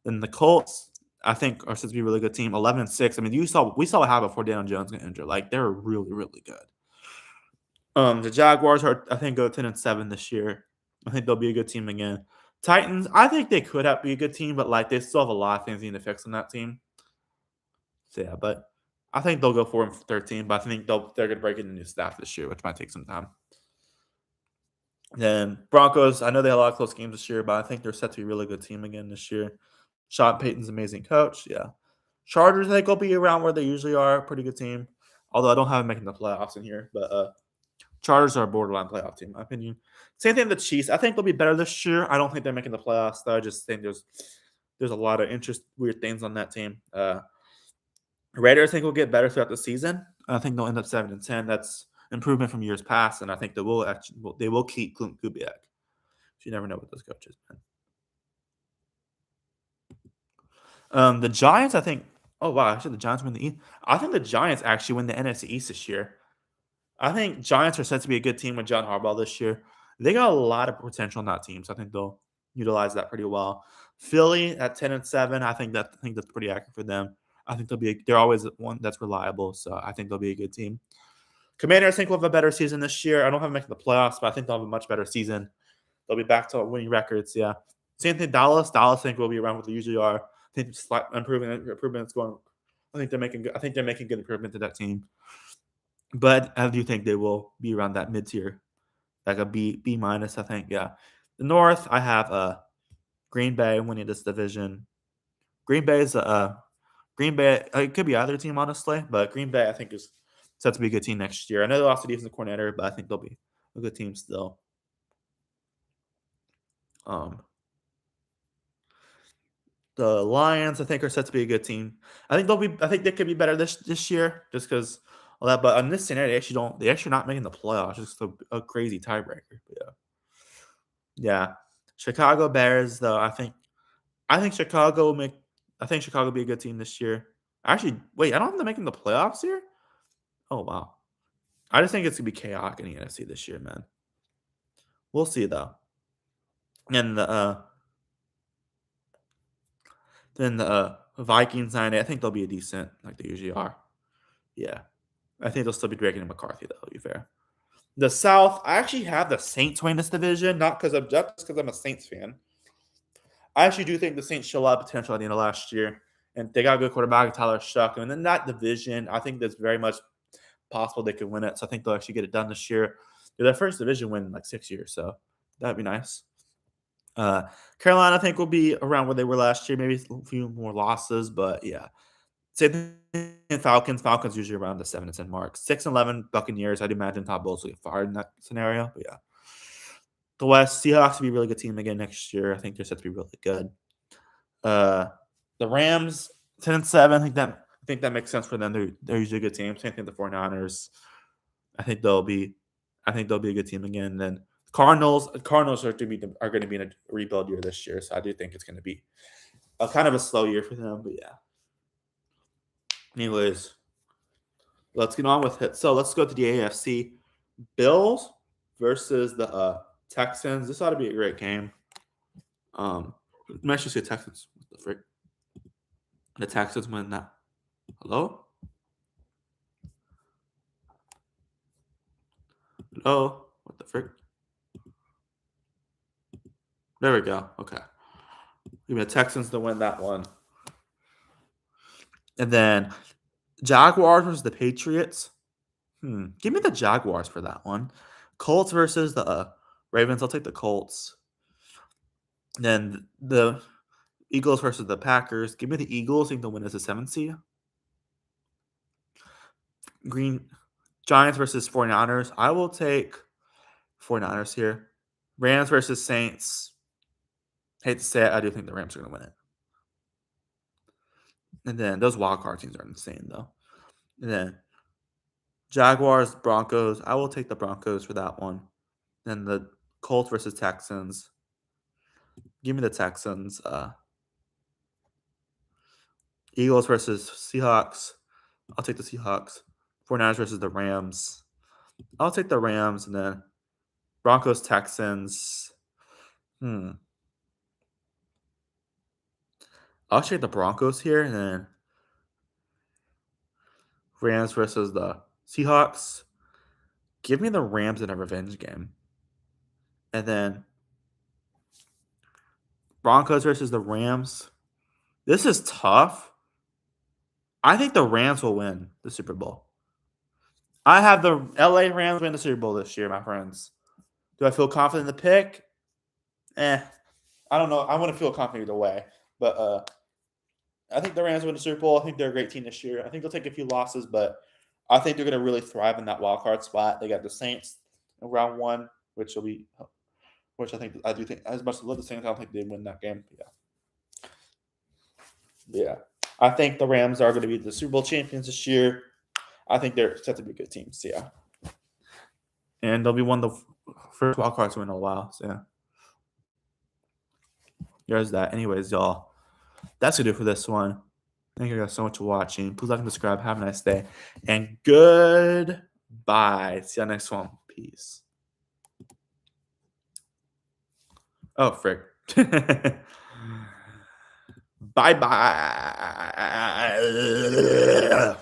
Then the Colts, I think, are supposed to be a really good team. 11-6. I mean, we saw what happened before Daniel Jones got injured. They're really, really good. The Jaguars are, I think, go 10-7 this year. I think they'll be a good team again. Titans, I think they could be a good team, but they still have a lot of things they need to fix on that team. So yeah, but I think they'll go 4-13. But I think they're going to break into new staff this year, which might take some time. Then Broncos, I know they had a lot of close games this year, but I think they're set to be a really good team again this year. Sean Payton's an amazing coach. Yeah. Chargers, I think, will be around where they usually are. Pretty good team. Although I don't have them making the playoffs in here. But Chargers are a borderline playoff team, in my opinion. Same thing with the Chiefs. I think they'll be better this year. I don't think they're making the playoffs, though. I just think there's a lot of weird things on that team. Raiders, I think, will get better throughout the season. I think they'll end up 7-10. That's improvement from years past, and I think they will keep Clint Kubiak. So you never know with those coaches, man. The Giants, I think. Oh wow, actually the Giants win the East. I think the Giants actually win the NFC East this year. I think Giants are set to be a good team with John Harbaugh this year. They got a lot of potential in that team, so I think they'll utilize that pretty well. Philly at 10-7, I think that's pretty accurate for them. I think they're always one that's reliable, so I think they'll be a good team. Commanders, I think will have a better season this year. I don't have them making the playoffs, but I think they'll have a much better season. They'll be back to winning records. Yeah. Same thing. Dallas, I think will be around what they usually are. I think slight improvements going. I think they're making good improvement to that team. But I do think they will be around that mid tier, like a B minus. I think. Yeah. The North, I have Green Bay winning this division. Green Bay is Green Bay. It could be either team, honestly, but Green Bay I think is set to be a good team next year. I know they lost the defensive coordinator, but I think they'll be a good team still. The Lions, I think, are set to be a good team. I think they could be better this year, just because all that. But on this scenario, they actually not making the playoffs. It's just a crazy tiebreaker. But yeah. Chicago Bears, though, I think Chicago will make. I think Chicago will be a good team this year. Actually, wait, I don't have them making the playoffs here. Oh wow, I just think it's gonna be chaotic in the NFC this year, man. We'll see though. And then the Vikings 9. I think they'll be a decent, like they usually are. Yeah, I think they'll still be dragging McCarthy though. To be fair, the South. I actually have the Saints winning this division, not because I'm just because I'm a Saints fan. I actually do think the Saints showed a lot of potential at the end of last year, and they got a good quarterback, Tyler Shuck. And in that division, I think that's very much possible they could win it. So I think they'll actually get it done this year. They're their first division win in like 6 years, so that'd be nice. Uh, Carolina, I think, will be around where they were last year, maybe a few more losses, but yeah. Same thing in Falcons. Falcons usually around the 7-10 mark. 6-11 Buccaneers. I'd imagine Todd Bowles will get fired in that scenario. But yeah. The West, Seahawks will be a really good team again next year. I think they're set to be really good. Uh, the Rams, 10-7. I think that makes sense for them. They're usually a good team. Same thing with the 49ers. I think they'll be a good team again. And then Cardinals are going to be in a rebuild year this year. So I do think it's going to be a kind of a slow year for them. But yeah. Anyways, let's get on with it. So let's go to the AFC. Bills versus the Texans. This ought to be a great game. Let me actually say Texans. What the frick? The Texans win that. Hello? Hello? What the frick? There we go. Okay. Give me the Texans to win that one. And then Jaguars versus the Patriots. Give me the Jaguars for that one. Colts versus the Ravens. I'll take the Colts. Then the Eagles versus the Packers. Give me the Eagles. I think they'll win as a 7th seed. Giants versus 49ers. I will take 49ers here. Rams versus Saints. Hate to say it, I do think the Rams are going to win it. And then those wild card teams are insane, though. And then Jaguars, Broncos. I will take the Broncos for that one. Then the Colts versus Texans. Give me the Texans. Eagles versus Seahawks. I'll take the Seahawks. 49ers versus the Rams. I'll take the Rams. And then Broncos, Texans. I'll take the Broncos here. And then Rams versus the Seahawks. Give me the Rams in a revenge game. And then Broncos versus the Rams. This is tough. I think the Rams will win the Super Bowl. I have the LA Rams win the Super Bowl this year, my friends. Do I feel confident in the pick? I don't know. I want to feel confident either way. But I think the Rams win the Super Bowl. I think they're a great team this year. I think they'll take a few losses, but I think they're going to really thrive in that wild card spot. They got the Saints in round 1, which I do think, as much as I love the Saints, I don't think they win that game. Yeah. I think the Rams are going to be the Super Bowl champions this year. I think they're set to be a good team. So yeah. And they'll be one of the first wild cards to win in a while. So yeah. There's that. Anyways, y'all. That's going to do it for this one. Thank you guys so much for watching. Please like and subscribe. Have a nice day. And goodbye. See you next one. Peace. Oh, frick. Bye-bye.